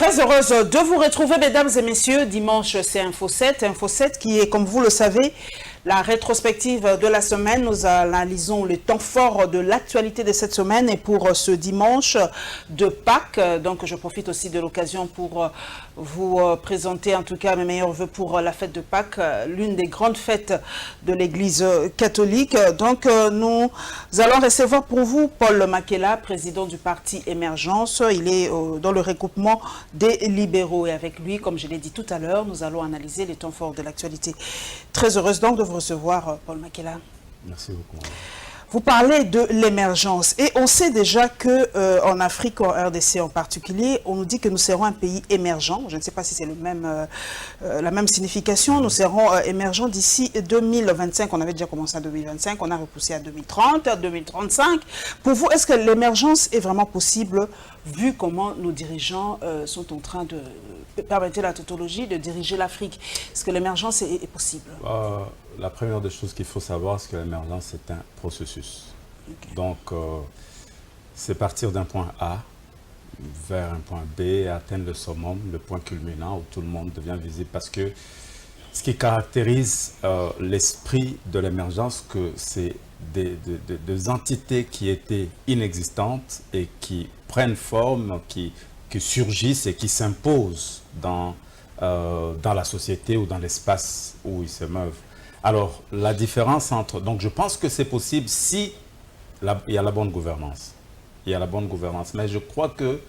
Très heureuse de vous retrouver, mesdames et messieurs. Dimanche, c'est Info 7. Info 7 qui est, comme vous le savez, la rétrospective de la semaine. Nous analysons le temps fort de l'actualité de cette semaine. Et pour ce dimanche de Pâques, donc je profite aussi de l'occasion pour vous présenter en tout cas mes meilleurs vœux pour la fête de Pâques, l'une des grandes fêtes de l'Église catholique. Donc nous allons recevoir pour vous Paul Makela, président du parti Émergence. Il est dans le regroupement des libéraux. Et avec lui, comme je l'ai dit tout à l'heure, nous allons analyser les temps forts de l'actualité. Très heureuse donc de vous recevoir, Paul Makela. Merci beaucoup. Vous parlez de l'émergence et on sait déjà que en Afrique, en RDC en particulier, on nous dit que nous serons un pays émergent. Je ne sais pas si c'est la même signification. Nous serons émergents d'ici 2025. On avait déjà commencé en 2025, on a repoussé à 2030, 2035. Pour vous, est-ce que l'émergence est vraiment possible vu comment nos dirigeants sont en train de, permettez la tautologie, de diriger l'Afrique? Est-ce que l'émergence est possible? La première des choses qu'il faut savoir, c'est que l'émergence est un processus. Okay. Donc, c'est partir d'un point A vers un point B et atteindre le summum, le point culminant où tout le monde devient visible. Parce que ce qui caractérise l'esprit de l'émergence, c'est des entités qui étaient inexistantes et qui prennent forme, qui surgissent et qui s'imposent dans la société ou dans l'espace où ils se meuvent. Alors, la différence entre... Donc, je pense que c'est possible si il y a la bonne gouvernance. Il y a la bonne gouvernance. Mais je crois que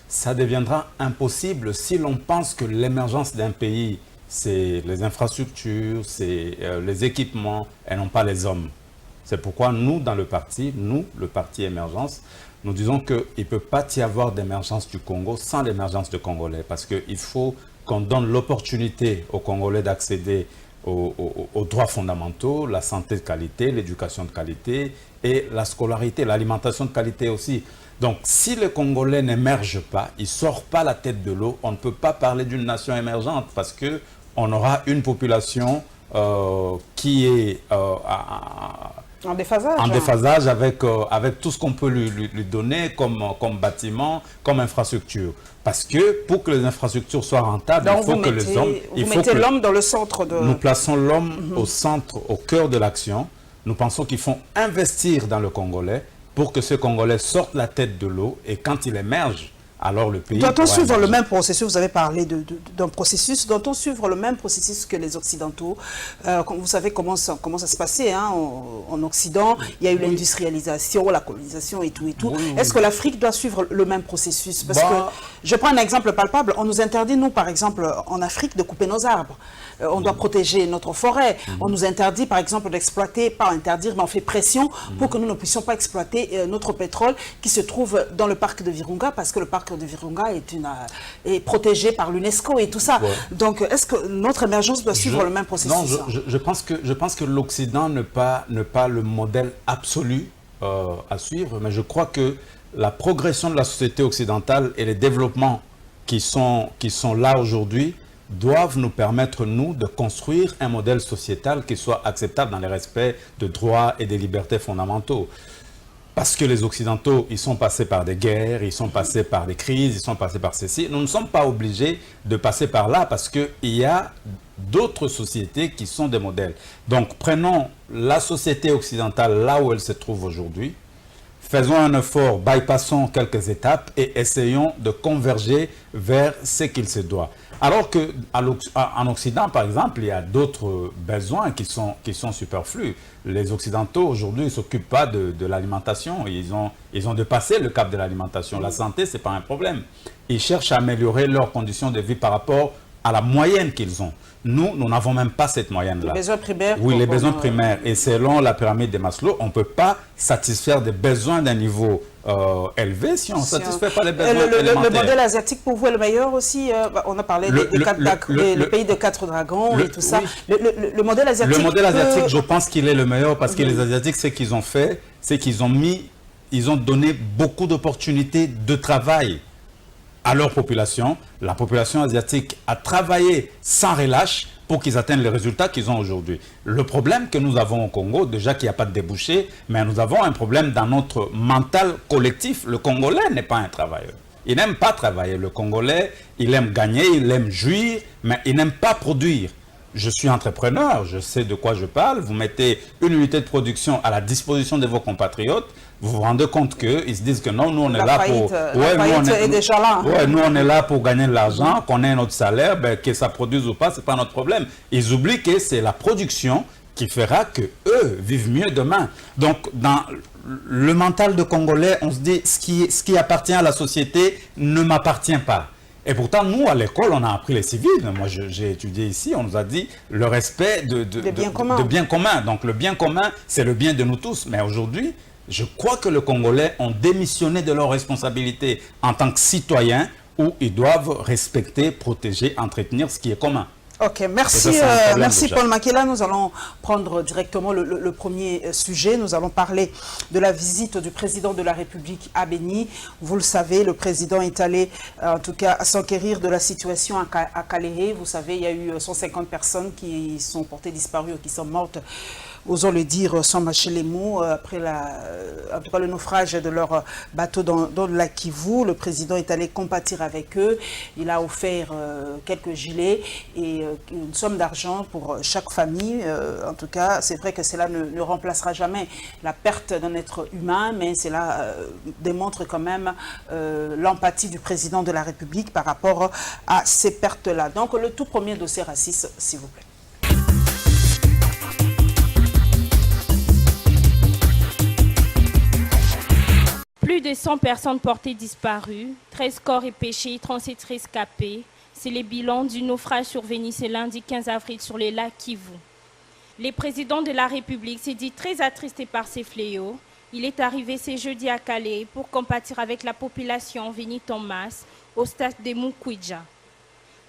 ça deviendra impossible si l'on pense que l'émergence d'un pays, c'est les infrastructures, c'est les équipements, et non pas les hommes. C'est pourquoi nous, dans le parti, le parti Émergence, nous disons qu'il ne peut pas y avoir d'émergence du Congo sans l'émergence de Congolais. Parce qu'il faut qu'on donne l'opportunité aux Congolais d'accéder aux droits fondamentaux, la santé de qualité, l'éducation de qualité et la scolarité, l'alimentation de qualité aussi. Donc, si les Congolais n'émergent pas, ils ne sortent pas la tête de l'eau, on ne peut pas parler d'une nation émergente parce qu'on aura une population qui est en déphasage. En déphasage avec tout ce qu'on peut lui donner comme bâtiment, comme infrastructure. Parce que pour que les infrastructures soient rentables, il faut que les hommes... Vous mettez l'homme dans le centre de... Nous plaçons l'homme au centre, au cœur de l'action. Nous pensons qu'il faut investir dans le Congolais pour que ce Congolais sorte la tête de l'eau et quand il émerge, alors le pays... Doit-on suivre le même processus? Vous avez parlé d'un processus. Doit-on suivre le même processus que les Occidentaux? Vous savez comment ça se passait hein, en Occident. Il y a eu l'industrialisation, la colonisation et tout et tout. Oui, Est-ce que l'Afrique doit suivre le même processus? Parce que, je prends un exemple palpable. On nous interdit, nous, par exemple, en Afrique, de couper nos arbres. On doit protéger notre forêt. On nous interdit, par exemple, d'exploiter, pas interdire, mais on fait pression pour que nous ne puissions pas exploiter notre pétrole qui se trouve dans le parc de Virunga, parce que le parc de Virunga est protégé par l'UNESCO et tout ça. Ouais. Donc, est-ce que notre émergence doit suivre le même processus? Non, je pense que l'Occident n'est pas le modèle absolu à suivre, mais je crois que la progression de la société occidentale et les développements qui sont là aujourd'hui doivent nous permettre, nous, de construire un modèle sociétal qui soit acceptable dans le respect de droits et des libertés fondamentaux. Parce que les Occidentaux, ils sont passés par des guerres, ils sont passés par des crises, ils sont passés par ceci. Nous ne sommes pas obligés de passer par là parce qu'il y a d'autres sociétés qui sont des modèles. Donc, prenons la société occidentale là où elle se trouve aujourd'hui, faisons un effort, bypassons quelques étapes et essayons de converger vers ce qu'il se doit. Alors qu'en Occident, par exemple, il y a d'autres besoins qui sont superflus. Les Occidentaux, aujourd'hui, ne s'occupent pas de l'alimentation. Ils ont dépassé le cap de l'alimentation. La santé, ce n'est pas un problème. Ils cherchent à améliorer leurs conditions de vie par rapport à la moyenne qu'ils ont. Nous n'avons même pas cette moyenne-là. Les besoins primaires? Oui, les besoins primaires. Et selon la pyramide de Maslow, on ne peut pas satisfaire des besoins d'un niveau élevé si on ne satisfait pas les besoins élémentaires. Le modèle asiatique, pour vous, est le meilleur aussi? On a parlé des pays de 4 dragons et tout ça. Le modèle asiatique... Le modèle asiatique, je pense qu'il est le meilleur parce que les Asiatiques, ce qu'ils ont fait, c'est qu'ils ont donné beaucoup d'opportunités de travail à leur population. La population asiatique a travaillé sans relâche pour qu'ils atteignent les résultats qu'ils ont aujourd'hui. Le problème que nous avons au Congo, déjà qu'il n'y a pas de débouché, mais nous avons un problème dans notre mental collectif. Le Congolais n'est pas un travailleur. Il n'aime pas travailler. Le Congolais, il aime gagner, il aime jouir, mais il n'aime pas produire. Je suis entrepreneur, je sais de quoi je parle. Vous mettez une unité de production à la disposition de vos compatriotes, vous vous rendez compte qu'ils se disent que non, nous on est là pour... Ouais, est déjà là. Ouais, nous on est là pour gagner de l'argent, qu'on ait notre salaire, ben, que ça produise ou pas, c'est pas notre problème. Ils oublient que c'est la production qui fera que eux vivent mieux demain. Donc dans le mental de Congolais, on se dit ce qui appartient à la société ne m'appartient pas. Et pourtant, nous, à l'école, on a appris les civils. Moi, j'ai étudié ici, on nous a dit le respect de bien commun. Donc, le bien commun, c'est le bien de nous tous. Mais aujourd'hui, je crois que les Congolais ont démissionné de leurs responsabilités en tant que citoyens où ils doivent respecter, protéger, entretenir ce qui est commun. Ok, merci, merci Paul Makela. Nous allons prendre directement le premier sujet. Nous allons parler de la visite du président de la République à Béni. Vous le savez, le président est allé, en tout cas, s'enquérir de la situation à Kalehe. Vous savez, il y a eu 150 personnes qui sont portées disparues ou qui sont mortes, osons le dire sans mâcher les mots, après en tout cas le naufrage de leur bateau dans le lac Kivu. Le président est allé compatir avec eux. Il a offert quelques gilets et une somme d'argent pour chaque famille. En tout cas, c'est vrai que cela ne remplacera jamais la perte d'un être humain, mais cela démontre quand même l'empathie du président de la République par rapport à ces pertes-là. Donc, le tout premier dossier raciste, s'il vous plaît. Plus de 100 personnes portées disparues, 13 corps et pêchés, 37 rescapés. C'est le bilan du naufrage survenu ce lundi 15 avril sur le lac Kivu. Le président de la République s'est dit très attristé par ces fléaux. Il est arrivé ce jeudi à Calais pour compatir avec la population venue en masse au stade de Mukwija.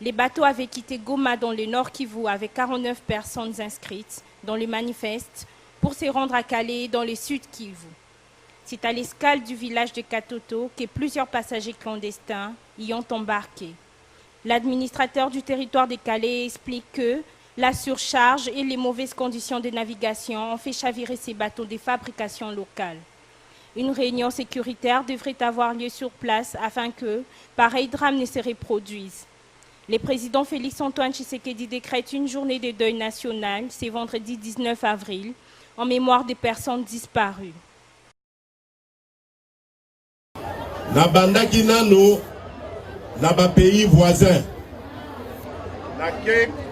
Les bateaux avaient quitté Goma dans le nord Kivu avec 49 personnes inscrites dans le manifeste pour se rendre à Calais dans le sud Kivu. C'est à l'escale du village de Katoto que plusieurs passagers clandestins y ont embarqué. L'administrateur du territoire de Calais explique que la surcharge et les mauvaises conditions de navigation ont fait chavirer ces bateaux de fabrication locale. Une réunion sécuritaire devrait avoir lieu sur place afin que pareil drame ne se reproduise. Le président Félix-Antoine Tshisekedi décrète une journée de deuil national ce vendredi 19 avril en mémoire des personnes disparues. Na bandaki nano na ba pays voisins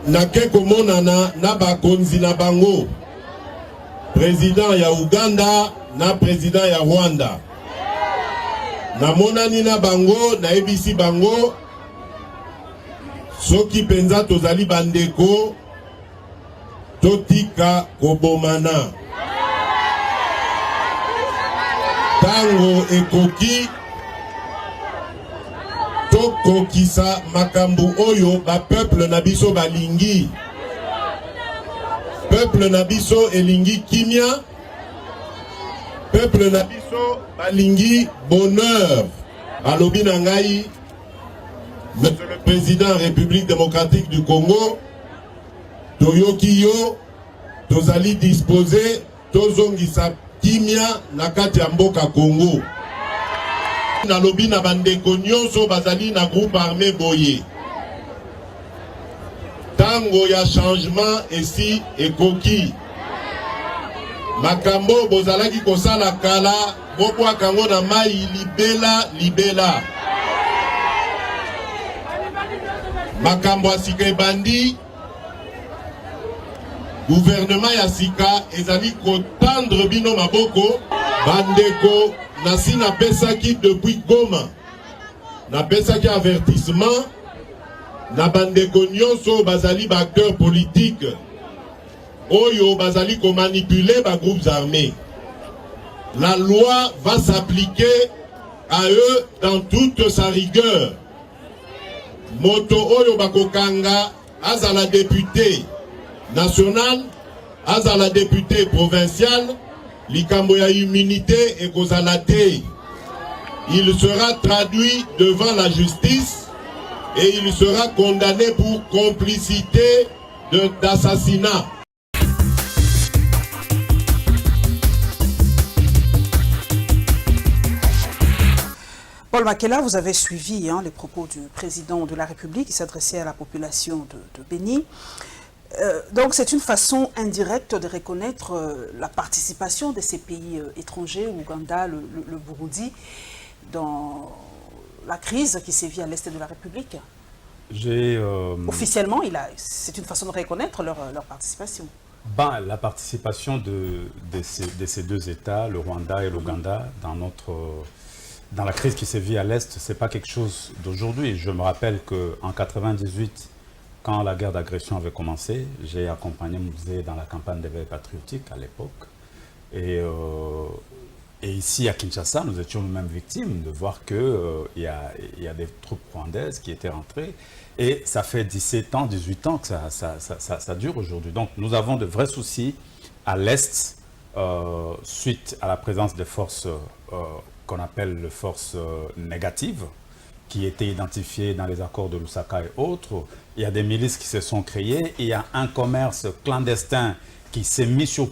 na ke komonana na bakonzi na bango président ya Uganda na président ya Rwanda na monani na bango na ebisi bango soki penza tozali bandeko totika kobomana tango ekoki kokisa makambu oyo ba peuple na biso balingi. Peuple na biso elingi kimia. Peuple na biso balingi bonheur. Alobi na ngai, Monsieur le Président République démocratique du Congo, toyoki yo, tozali disposé, tozongisa kimia na kati ya mboka Congo. Nalobi na bandeko nyonso bazali na groupe armé boye. Tango ya changement esi ekoki. Makambo bozalaki kosala kala, bobwa kango na mai libela. Makambo asika ebandi, gouvernement ya sika ezali kotandre bino maboko, bandeko. Nasi na pesaki depuis Goma, na pesaki avertissement, na bandeko nyonso bazali ba acteurs politiques, oyo bazali ko manipuler ba groupes armés. La loi va s'appliquer à eux dans toute sa rigueur. Moto oyo bakokanga azala député national, azala député provincial, likambo ya immunité et kozalate. Il sera traduit devant la justice et il sera condamné pour complicité d'assassinat. Paul Paul Makela, vous avez suivi les propos du président de la République qui s'adressait à la population de Béni. Donc c'est une façon indirecte de reconnaître la participation de ces pays étrangers, l'Ouganda, le Burundi, dans la crise qui sévit à l'est de la République. Officiellement, c'est une façon de reconnaître leur participation. La participation de ces deux États, le Rwanda et l'Ouganda, dans la crise qui sévit à l'Est, ce n'est pas quelque chose d'aujourd'hui. Je me rappelle qu'en 1998, quand la guerre d'agression avait commencé, j'ai accompagné Mouzé dans la campagne d'éveil patriotique à l'époque. Et ici à Kinshasa, nous étions nous-mêmes victimes de voir qu'il y a des troupes rwandaises qui étaient rentrées. Et ça fait 17 ans, 18 ans que ça dure aujourd'hui. Donc nous avons de vrais soucis à l'Est suite à la présence des forces qu'on appelle les forces négatives, qui étaient identifiées dans les accords de Lusaka et autres. Il y a des milices qui se sont créées. Il y a un commerce clandestin qui s'est mis sur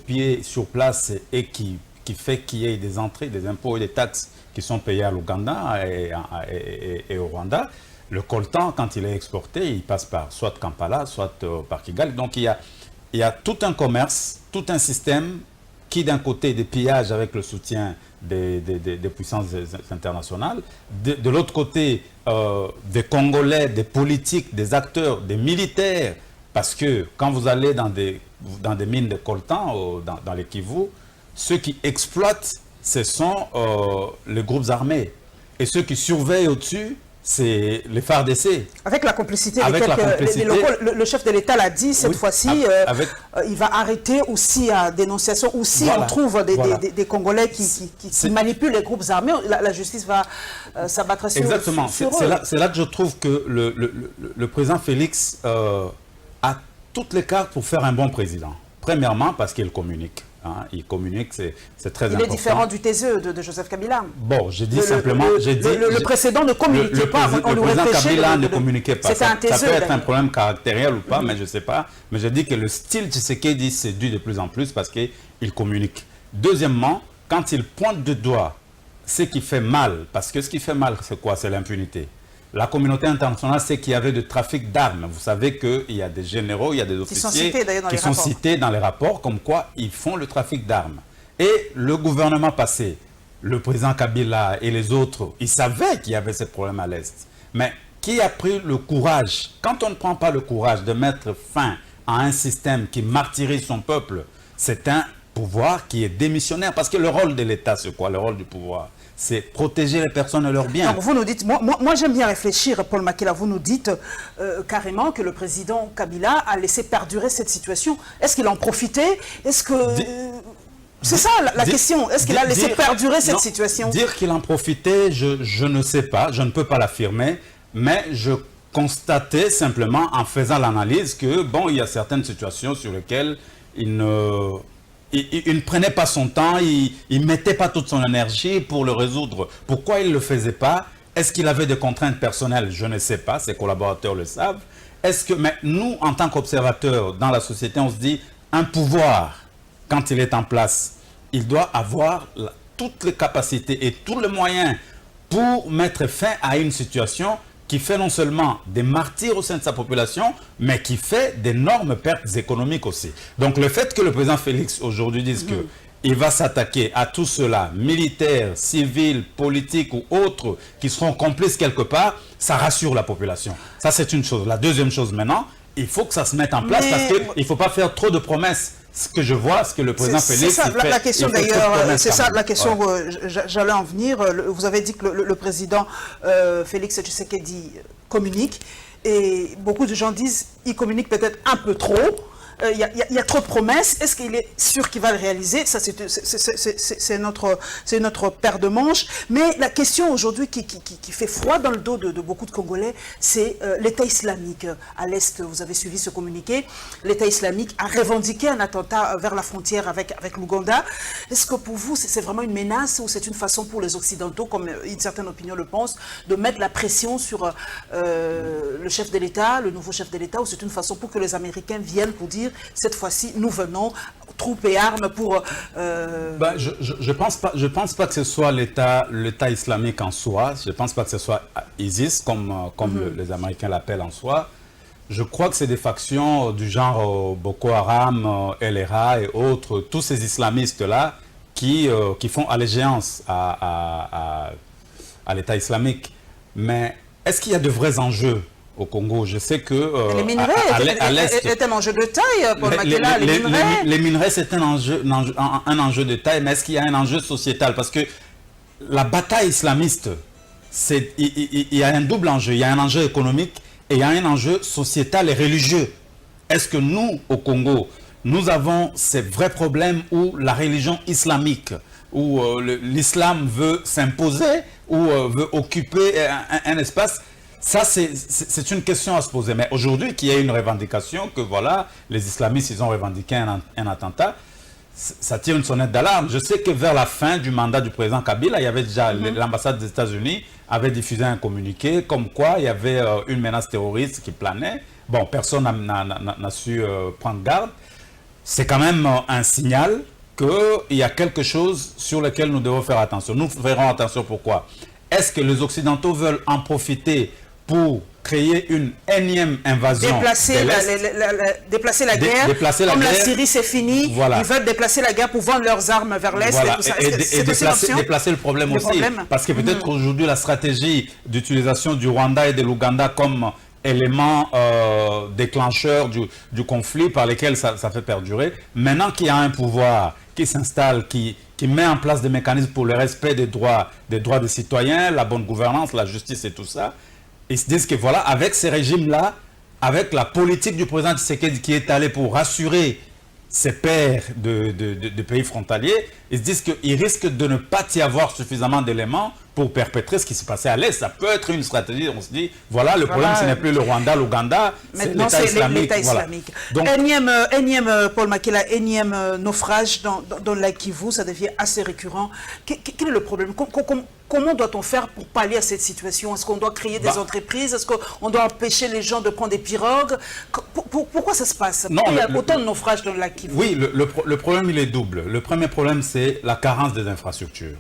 place et qui fait qu'il y ait des entrées, des impôts et des taxes qui sont payés à l'Ouganda et au Rwanda. Le coltan, quand il est exporté, il passe par soit Kampala, soit par Kigali. Donc il y a tout un commerce, tout un système qui d'un côté des pillages avec le soutien des puissances internationales, de l'autre côté des Congolais, des politiques, des acteurs, des militaires, parce que quand vous allez dans des mines de coltan, dans les Kivu, ceux qui exploitent, ce sont les groupes armés. Et ceux qui surveillent au-dessus, c'est les FARDC. Avec la complicité des locaux, le chef de l'État l'a dit cette fois-ci, il va arrêter aussi à dénonciation. Aussi, on trouve des Congolais qui manipulent les groupes armés. La justice va s'abattre sur eux. Exactement. C'est là que je trouve que le président Félix a toutes les cartes pour faire un bon président. Premièrement, parce qu'il communique. Il communique, c'est très important. Il est différent du TSE de Joseph Kabila. Bon, j'ai dit simplement... Le précédent ne communiquait pas. Le président Kabila ne communiquait pas. Ça peut être un problème caractériel ou pas, mais je ne sais pas. Mais je dis que le style Tshisekedi séduit de plus en plus parce qu'il communique. Deuxièmement, quand il pointe du doigt ce qui fait mal, parce que ce qui fait mal, c'est quoi? C'est l'impunité. La communauté internationale sait qu'il y avait du trafic d'armes. Vous savez qu'il y a des généraux, il y a des officiers qui sont cités dans les rapports comme quoi ils font le trafic d'armes. Et le gouvernement passé, le président Kabila et les autres, ils savaient qu'il y avait ce problème à l'Est. Mais qui a pris le courage? Quand on ne prend pas le courage de mettre fin à un système qui martyrise son peuple, c'est un pouvoir qui est démissionnaire. Parce que le rôle de l'État, c'est quoi? Le rôle du pouvoir, c'est protéger les personnes et leurs biens. Donc vous nous dites, moi j'aime bien réfléchir, Paul Makela, vous nous dites carrément que le président Kabila a laissé perdurer cette situation. Est-ce qu'il en profitait? Est-ce que... c'est ça la question. Est-ce qu'il a laissé perdurer cette situation? Dire qu'il en profitait, je ne sais pas, je ne peux pas l'affirmer, mais je constatais simplement en faisant l'analyse que, bon, il y a certaines situations sur lesquelles il ne prenait pas son temps, il ne mettait pas toute son énergie pour le résoudre. Pourquoi il ne le faisait pas? Est-ce qu'il avait des contraintes personnelles? Je ne sais pas, ses collaborateurs le savent. Mais nous, en tant qu'observateurs dans la société, on se dit, un pouvoir, quand il est en place, il doit avoir toutes les capacités et tous les moyens pour mettre fin à une situation qui fait non seulement des martyrs au sein de sa population, mais qui fait d'énormes pertes économiques aussi. Donc le fait que le président Félix aujourd'hui dise qu'il va s'attaquer à tout cela, militaires, civils, politiques ou autres, qui seront complices quelque part, ça rassure la population. Ça c'est une chose. La deuxième chose maintenant, il faut que ça se mette en place parce qu'il ne faut pas faire trop de promesses. Ce que je vois, ce que le président Félix fait... C'est ça la question d'ailleurs, c'est ça la question que j'allais en venir. Vous avez dit que le président Félix Tshisekedi communique et beaucoup de gens disent qu'il communique peut-être un peu trop. Il y a trop de promesses. Est-ce qu'il est sûr qu'il va le réaliser? Ça, c'est notre paire de manches. Mais la question aujourd'hui qui fait froid dans le dos de beaucoup de Congolais, c'est l'État islamique. À l'Est, vous avez suivi ce communiqué. L'État islamique a revendiqué un attentat vers la frontière avec l'Ouganda. Est-ce que pour vous, c'est vraiment une menace ou c'est une façon pour les Occidentaux, comme une certaine opinion le pense, de mettre la pression sur le chef de l'État, le nouveau chef de l'État, ou c'est une façon pour que les Américains viennent pour dire dire, cette fois-ci, nous venons, troupes et armes pour... Je pense pas que ce soit l'État islamique en soi. Je ne pense pas que ce soit ISIS, comme les Américains l'appellent en soi. Je crois que c'est des factions du genre Boko Haram, LRA et autres, tous ces islamistes-là qui font allégeance à l'État islamique. Mais est-ce qu'il y a de vrais enjeux au Congo? Je sais que les minerais est un enjeu de taille pour les minerais, c'est un enjeu de taille, mais est-ce qu'il y a un enjeu sociétal? Parce que la bataille islamiste, il y a un double enjeu. Il y a un enjeu économique et il y a un enjeu sociétal et religieux. Est-ce que nous, au Congo, nous avons ces vrais problèmes où la religion islamique, où l'islam veut s'imposer, ou veut occuper un espace? Ça, c'est une question à se poser. Mais aujourd'hui, qu'il y ait une revendication que voilà, les islamistes, ils ont revendiqué un attentat, ça tire une sonnette d'alarme. Je sais que vers la fin du mandat du président Kabila, il y avait déjà l'ambassade des États-Unis avait diffusé un communiqué comme quoi il y avait une menace terroriste qui planait. Bon, personne n'a su prendre garde. C'est quand même un signal qu'il y a quelque chose sur lequel nous devons faire attention. Nous ferons attention pourquoi? Est-ce que les Occidentaux veulent en profiter pour créer une énième invasion déplacer la guerre, comme la Syrie c'est fini, ils veulent déplacer la guerre pour vendre leurs armes vers l'Est et déplacer le problème aussi. Parce que peut-être qu'aujourd'hui la stratégie d'utilisation du Rwanda et de l'Ouganda comme élément déclencheur du conflit par lesquels ça fait perdurer, maintenant qu'il y a un pouvoir qui s'installe, qui met en place des mécanismes pour le respect des droits des citoyens, la bonne gouvernance, la justice et tout ça, ils se disent que voilà, avec ces régimes-là, avec la politique du président Tshisekedi qui est allé pour rassurer ses pairs de pays frontaliers, ils se disent qu'il risque de ne pas y avoir suffisamment d'éléments pour perpétrer ce qui s'est passé à l'Est. Ça peut être une stratégie, on se dit, voilà, le problème ce n'est plus le Rwanda, l'Ouganda, c'est l'État islamique. Donc, énième Paul Makela, énième naufrage dans la Kivu, ça devient assez récurrent. Quel est le problème? Comment doit-on faire pour pallier à cette situation? Est-ce qu'on doit créer des entreprises? Est-ce qu'on doit empêcher les gens de prendre des pirogues? Pourquoi ça se passe? Pourquoi il y a autant de naufrages dans la Kivu? Oui, le problème, il est double. Le premier problème, c'est la carence des infrastructures.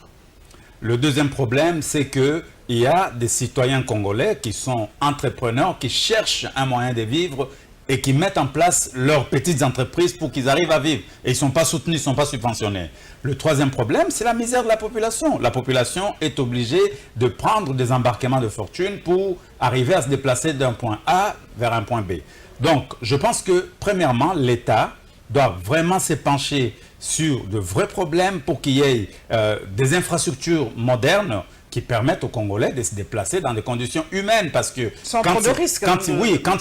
Le deuxième problème, c'est qu'il y a des citoyens congolais qui sont entrepreneurs, qui cherchent un moyen de vivre et qui mettent en place leurs petites entreprises pour qu'ils arrivent à vivre. Et ils ne sont pas soutenus, ils ne sont pas subventionnés. Le troisième problème, c'est la misère de la population. La population est obligée de prendre des embarquements de fortune pour arriver à se déplacer d'un point A vers un point B. Donc, je pense que, premièrement, l'État doit vraiment s'épancher sur de vrais problèmes pour qu'il y ait des infrastructures modernes qui permettent aux Congolais de se déplacer dans des conditions humaines. Parce que quand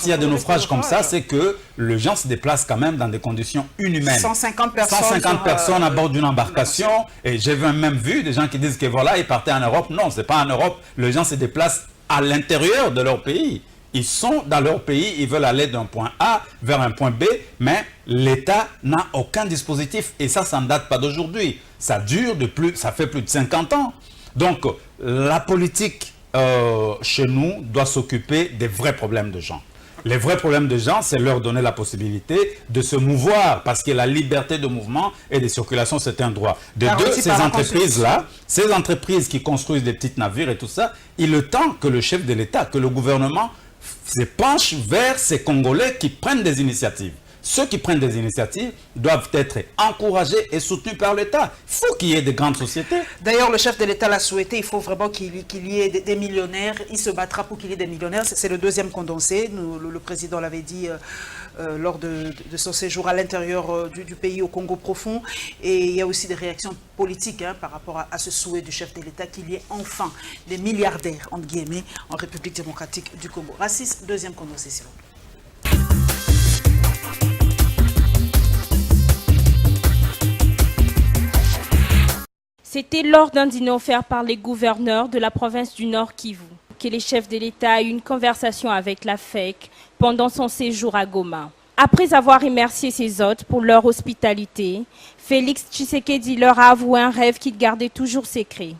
il y a des naufrages comme ça, c'est que les gens se déplacent quand même dans des conditions inhumaines. 150 personnes. 150 personnes à bord d'une embarcation. Et j'ai même vu des gens qui disent que voilà, ils partaient en Europe. Non, ce n'est pas en Europe. Les gens se déplacent à l'intérieur de leur pays. Ils sont dans leur pays, ils veulent aller d'un point A vers un point B, mais l'État n'a aucun dispositif. Et ça ne date pas d'aujourd'hui. Ça fait plus de 50 ans. Donc, la politique chez nous doit s'occuper des vrais problèmes de gens. Les vrais problèmes de gens, c'est leur donner la possibilité de se mouvoir, parce que la liberté de mouvement et de circulation, c'est un droit. Ces entreprises-là, ces entreprises qui construisent des petits navires et tout ça, il est temps que le chef de l'État, que le gouvernement se penche vers ces Congolais qui prennent des initiatives. Ceux qui prennent des initiatives doivent être encouragés et soutenus par l'État. Il faut qu'il y ait des grandes sociétés. D'ailleurs, le chef de l'État l'a souhaité. Il faut vraiment qu'il y ait des millionnaires. Il se battra pour qu'il y ait des millionnaires. C'est le deuxième condensé. Le président l'avait dit lors de son séjour à l'intérieur du pays, au Congo profond. Et il y a aussi des réactions politiques par rapport à ce souhait du chef de l'État qu'il y ait enfin des milliardaires, entre guillemets, en République démocratique du Congo. Racisme, deuxième condensé, s'il vous plaît. C'était lors d'un dîner offert par les gouverneurs de la province du Nord Kivu que les chefs de l'État eu une conversation avec la FEC pendant son séjour à Goma. Après avoir remercié ses hôtes pour leur hospitalité, Félix Tshisekedi leur a avoué un rêve qu'il gardait toujours secret.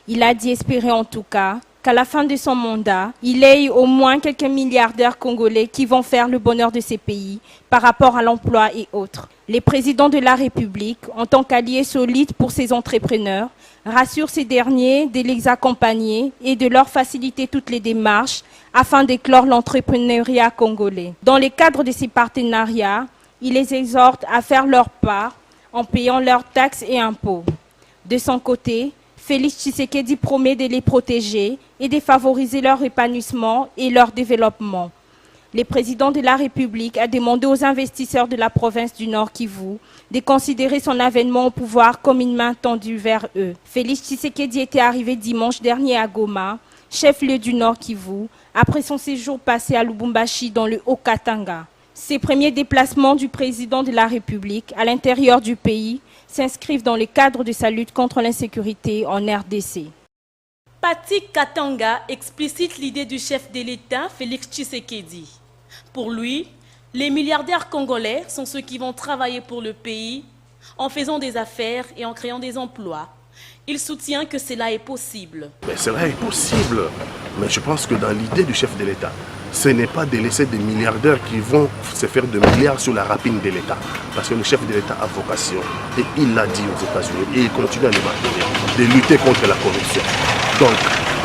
Il a dit espérer en tout cas qu'à la fin de son mandat, il ait au moins quelques milliardaires congolais qui vont faire le bonheur de ces pays par rapport à l'emploi et autres. Les présidents de la République, en tant qu'alliés solides pour ces entrepreneurs, rassurent ces derniers de les accompagner et de leur faciliter toutes les démarches afin d'éclore l'entrepreneuriat congolais. Dans le cadre de ces partenariats, il les exhorte à faire leur part en payant leurs taxes et impôts. De son côté, Félix Tshisekedi promet de les protéger et de favoriser leur épanouissement et leur développement. Le président de la République a demandé aux investisseurs de la province du Nord Kivu de considérer son avènement au pouvoir comme une main tendue vers eux. Félix Tshisekedi était arrivé dimanche dernier à Goma, chef-lieu du Nord Kivu, après son séjour passé à Lubumbashi dans le Haut-Katanga. Ces premiers déplacements du président de la République à l'intérieur du pays s'inscrivent dans le cadre de sa lutte contre l'insécurité en RDC. Pati Katanga explicite l'idée du chef de l'État, Félix Tshisekedi. Pour lui, les milliardaires congolais sont ceux qui vont travailler pour le pays en faisant des affaires et en créant des emplois. Il soutient que cela est possible. Mais cela est possible. Mais je pense que dans l'idée du chef de l'État, ce n'est pas de laisser des milliardaires qui vont se faire de milliards sur la rapine de l'État. Parce que le chef de l'État a vocation, et il l'a dit aux États-Unis, et il continue à le maintenir, de lutter contre la corruption. Donc,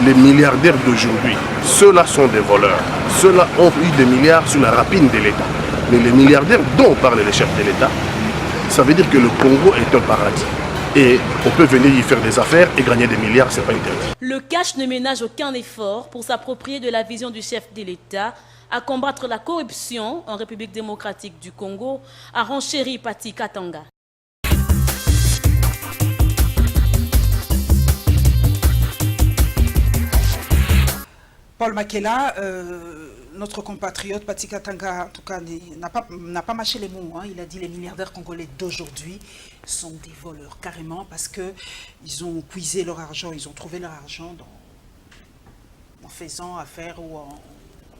les milliardaires d'aujourd'hui, ceux-là sont des voleurs. Ceux-là ont eu des milliards sur la rapine de l'État. Mais les milliardaires dont parle le chef de l'État, ça veut dire que le Congo est un paradis. Et on peut venir y faire des affaires et gagner des milliards, c'est pas interdit. Le cash ne ménage aucun effort pour s'approprier de la vision du chef de l'État à combattre la corruption en République démocratique du Congo, a renchéri Pati Katanga. Paul Makela, notre compatriote Pati Katanga, en tout cas, n'a pas mâché les mots. Hein. Il a dit que les milliardaires congolais d'aujourd'hui sont des voleurs, carrément, parce qu'ils ont puisé leur argent, ils ont trouvé leur argent en faisant affaire ou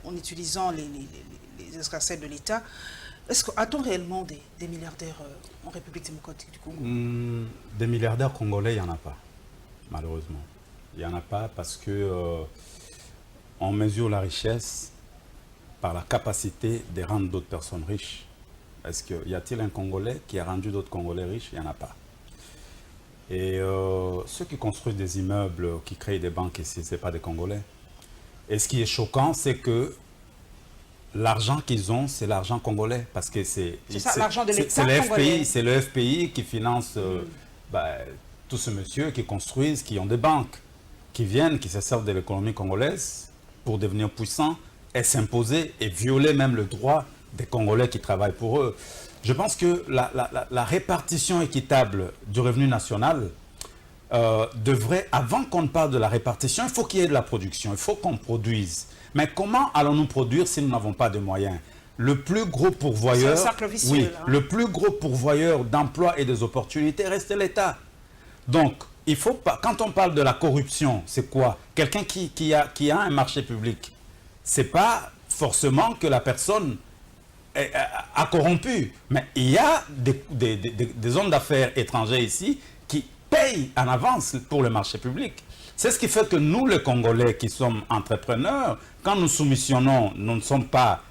en utilisant les escarcelles de l'État. A-t-on réellement des milliardaires en République démocratique du Congo? Des milliardaires congolais, il n'y en a pas, malheureusement. Il n'y en a pas parce que on mesure la richesse par la capacité de rendre d'autres personnes riches. Est-ce qu'il y a-t-il un Congolais qui a rendu d'autres Congolais riches? Il n'y en a pas. Et ceux qui construisent des immeubles, qui créent des banques ici, ce n'est pas des Congolais. Et ce qui est choquant, c'est que l'argent qu'ils ont, c'est l'argent congolais. Parce que c'est l'argent de l'État congolais. C'est le FPI qui finance tous ces messieurs qui construisent, qui ont des banques, qui viennent, qui se servent de l'économie congolaise pour devenir puissants et s'imposer et violer même le droit des Congolais qui travaillent pour eux. Je pense que la répartition équitable du revenu national devrait, avant qu'on ne parle de la répartition, il faut qu'il y ait de la production, il faut qu'on produise. Mais comment allons-nous produire si nous n'avons pas de moyens? Le plus gros pourvoyeur, vicieux, le plus gros pourvoyeur d'emplois et des opportunités reste l'État. Donc, il faut pas, quand on parle de la corruption, c'est quoi? Quelqu'un qui a un marché public. Ce n'est pas forcément que la personne a corrompu, mais il y a des hommes d'affaires étrangers ici qui payent en avance pour le marché public. C'est ce qui fait que nous, les Congolais qui sommes entrepreneurs, quand nous soumissionnons, nous ne sommes pas,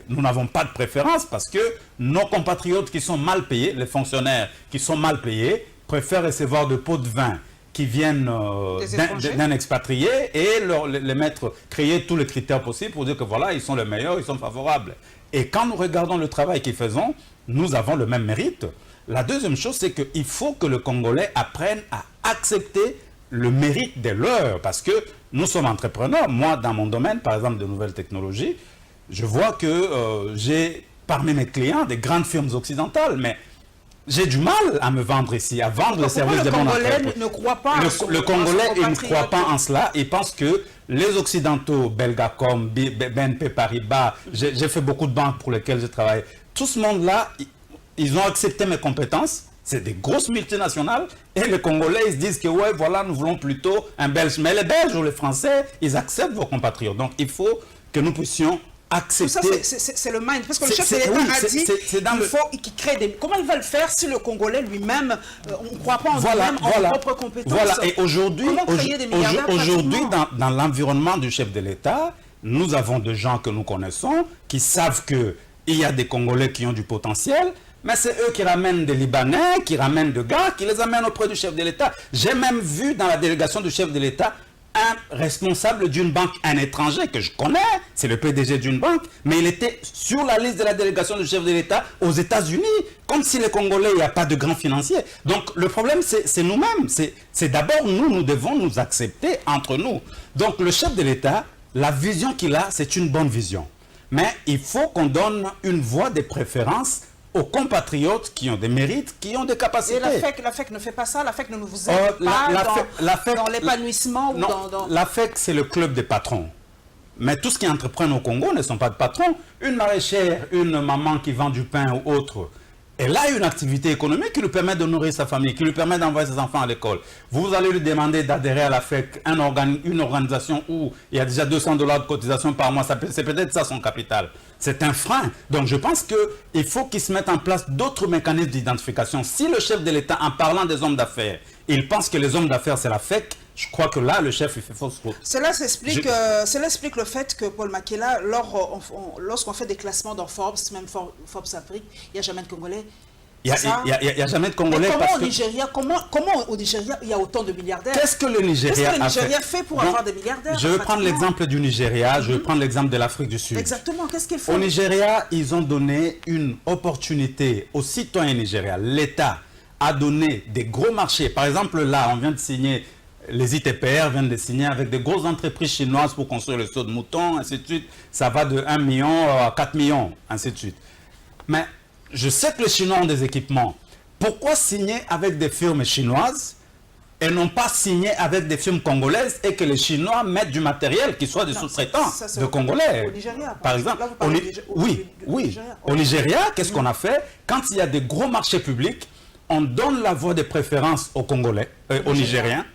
nous n'avons pas de préférence parce que nos compatriotes qui sont mal payés, les fonctionnaires qui sont mal payés, préfèrent recevoir de pots de vin qui viennent d'un expatrié et les mettre, créer tous les critères possibles pour dire que voilà, ils sont les meilleurs, ils sont favorables. Et quand nous regardons le travail qu'ils font, nous avons le même mérite. La deuxième chose, c'est qu'il faut que le Congolais apprenne à accepter le mérite des leurs, parce que nous sommes entrepreneurs. Moi, dans mon domaine, par exemple, de nouvelles technologies, je vois que j'ai parmi mes clients des grandes firmes occidentales, mais j'ai du mal à me vendre ici, à vendre le service de mon entreprise. Le Congolais, il ne croit pas en cela. Il pense que les Occidentaux, Belgacom, BNP Paribas, j'ai fait beaucoup de banques pour lesquelles je travaille. Tout ce monde-là, ils ont accepté mes compétences. C'est des grosses multinationales. Et les Congolais, ils se disent que ouais, voilà, nous voulons plutôt un Belge. Mais les Belges ou les Français, ils acceptent vos compatriotes. Donc, il faut que nous puissions accepter... C'est le mind, parce que le chef de l'État a dit qu'il faut qu'il crée des... Comment il va le faire si le Congolais lui-même, on ne croit pas en lui-même, en ses propres compétences? Voilà, et aujourd'hui, dans l'environnement du chef de l'État, nous avons des gens que nous connaissons qui savent qu'il y a des Congolais qui ont du potentiel, mais c'est eux qui ramènent des Libanais, qui ramènent des gars, qui les amènent auprès du chef de l'État. J'ai même vu dans la délégation du chef de l'État un responsable d'une banque, un étranger que je connais, c'est le PDG d'une banque, mais il était sur la liste de la délégation du chef de l'État aux États-Unis, comme si les Congolais, il n'y a pas de grands financiers. Donc le problème, c'est nous-mêmes. C'est d'abord nous devons nous accepter entre nous. Donc le chef de l'État, la vision qu'il a, c'est une bonne vision. Mais il faut qu'on donne une voie de préférence aux compatriotes qui ont des mérites, qui ont des capacités. Et la FEC ne fait pas ça? La FEC ne vous aide pas dans l'épanouissement ou dans... La FEC, c'est le club des patrons. Mais tout ce qui entreprennent au Congo ne sont pas de patrons. Une maraîchère, une maman qui vend du pain ou autre, elle a une activité économique qui lui permet de nourrir sa famille, qui lui permet d'envoyer ses enfants à l'école. Vous allez lui demander d'adhérer à la FEC, une organisation où il y a déjà $200 de cotisation par mois, c'est peut-être ça son capital. C'est un frein. Donc je pense qu'il faut qu'il se mette en place d'autres mécanismes d'identification. Si le chef de l'État, en parlant des hommes d'affaires, il pense que les hommes d'affaires c'est la FEC, je crois que là, le chef, il fait fausse route. Cela explique le fait que Paul Makela, lorsqu'on fait des classements dans Forbes, même Forbes Afrique, il n'y a jamais de Congolais. Il n'y a jamais de Congolais. Mais comment au Nigeria, il y a autant de milliardaires? Qu'est-ce que le Nigeria fait pour avoir des milliardaires? Je vais prendre l'exemple du Nigeria, je vais prendre l'exemple de l'Afrique du Sud. Exactement, qu'est-ce qu'ils font? Au Nigeria, ils ont donné une opportunité aux citoyens nigériens. L'État a donné des gros marchés. Par exemple, là, on vient de signer... Les ITPR viennent de signer avec des grosses entreprises chinoises pour construire le saut de mouton, ainsi de suite. Ça va de 1 million à 4 millions, ainsi de suite. Mais je sais que les Chinois ont des équipements. Pourquoi signer avec des firmes chinoises et non pas signer avec des firmes congolaises et que les Chinois mettent du matériel qui soit des sous-traitants de Congolais? Au Nigeria, par exemple. Oui. Au Nigeria, qu'est-ce qu'on a fait? Quand il y a des gros marchés publics, on donne la voie de préférence aux Congolais, aux Nigériens.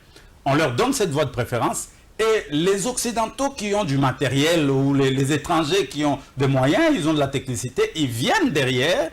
On leur donne cette voie de préférence et les Occidentaux qui ont du matériel ou les étrangers qui ont des moyens, ils ont de la technicité, ils viennent derrière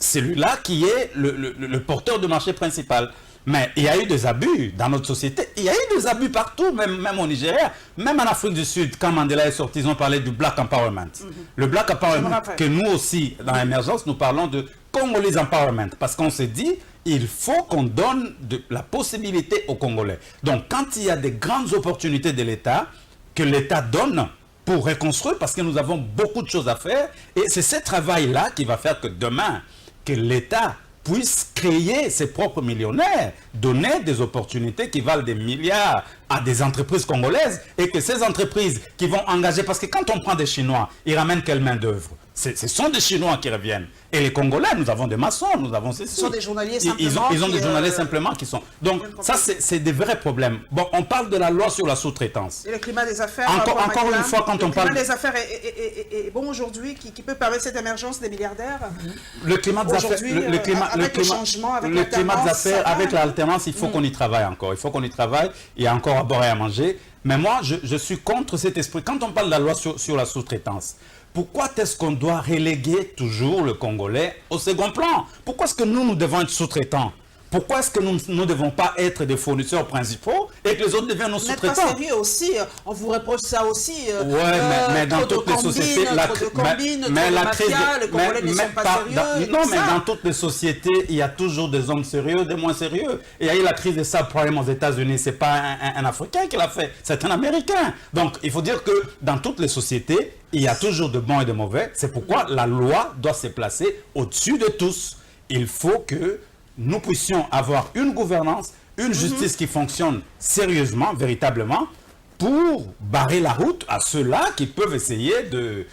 celui-là qui est le porteur de marché principal. Mais il y a eu des abus dans notre société, il y a eu des abus partout, même au Nigeria, même en Afrique du Sud, quand Mandela est sorti, ils ont parlé du Black Empowerment. Le Black Empowerment, que nous aussi, dans l'émergence, nous parlons de Congolese Empowerment, parce qu'on s'est dit, il faut qu'on donne la possibilité aux Congolais. Donc, quand il y a des grandes opportunités de l'État, que l'État donne pour reconstruire, parce que nous avons beaucoup de choses à faire, et c'est ce travail-là qui va faire que demain, que l'État puisse créer ses propres millionnaires, donner des opportunités qui valent des milliards à des entreprises congolaises, et que ces entreprises qui vont engager, parce que quand on prend des Chinois, ils ramènent quelle main d'œuvre? Ce sont des Chinois qui reviennent. Et les Congolais, nous avons des maçons, nous avons ceci. Ce sont des journaliers simplement. Ils ont des journaliers simplement qui sont... Donc ça, c'est des vrais problèmes. Bon, on parle de la loi sur la sous-traitance. Et le climat des affaires... Encore une fois, quand on parle... Le climat des affaires est bon aujourd'hui, qui peut permettre cette émergence des milliardaires? Le climat des affaires... Le climat des affaires, avec l'alternance, il faut qu'on y travaille encore. Il faut qu'on y travaille. Il y a encore à boire et à manger. Mais moi, je suis contre cet esprit. Quand on parle de la loi sur la sous-traitance, pourquoi est-ce qu'on doit reléguer toujours le Congolais au second plan? Pourquoi est-ce que nous devons être sous-traitants? Pourquoi est-ce que nous ne devons pas être des fournisseurs principaux et que les autres deviennent nos sous-traitants? Vous n'êtes pas sérieux aussi, on vous reproche ça aussi. Oui, mais dans toutes les sociétés, mais dans toutes les sociétés, il y a toujours des hommes sérieux, des moins sérieux. Et il y a eu la crise des subprimes aux États-Unis, c'est pas un Africain qui l'a fait, c'est un Américain. Donc il faut dire que dans toutes les sociétés, il y a toujours de bons et de mauvais. C'est pourquoi la loi doit se placer au-dessus de tous. Il faut que nous puissions avoir une gouvernance, une justice qui fonctionne sérieusement, véritablement, pour barrer la route à ceux-là qui peuvent essayer de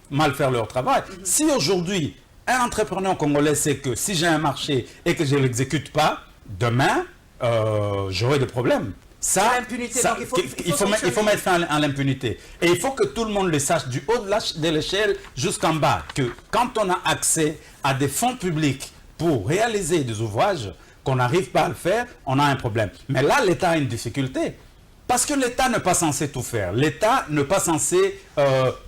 mal faire leur travail. Si aujourd'hui, un entrepreneur congolais sait que si j'ai un marché et que je ne l'exécute pas, demain, j'aurai des problèmes. Ça, il faut mettre fin à l'impunité. Et il faut que tout le monde le sache, du haut de l'échelle jusqu'en bas, que quand on a accès à des fonds publics pour réaliser des ouvrages, qu'on n'arrive pas à le faire, on a un problème. Mais là, l'État a une difficulté. Parce que l'État n'est pas censé tout faire. L'État n'est pas censé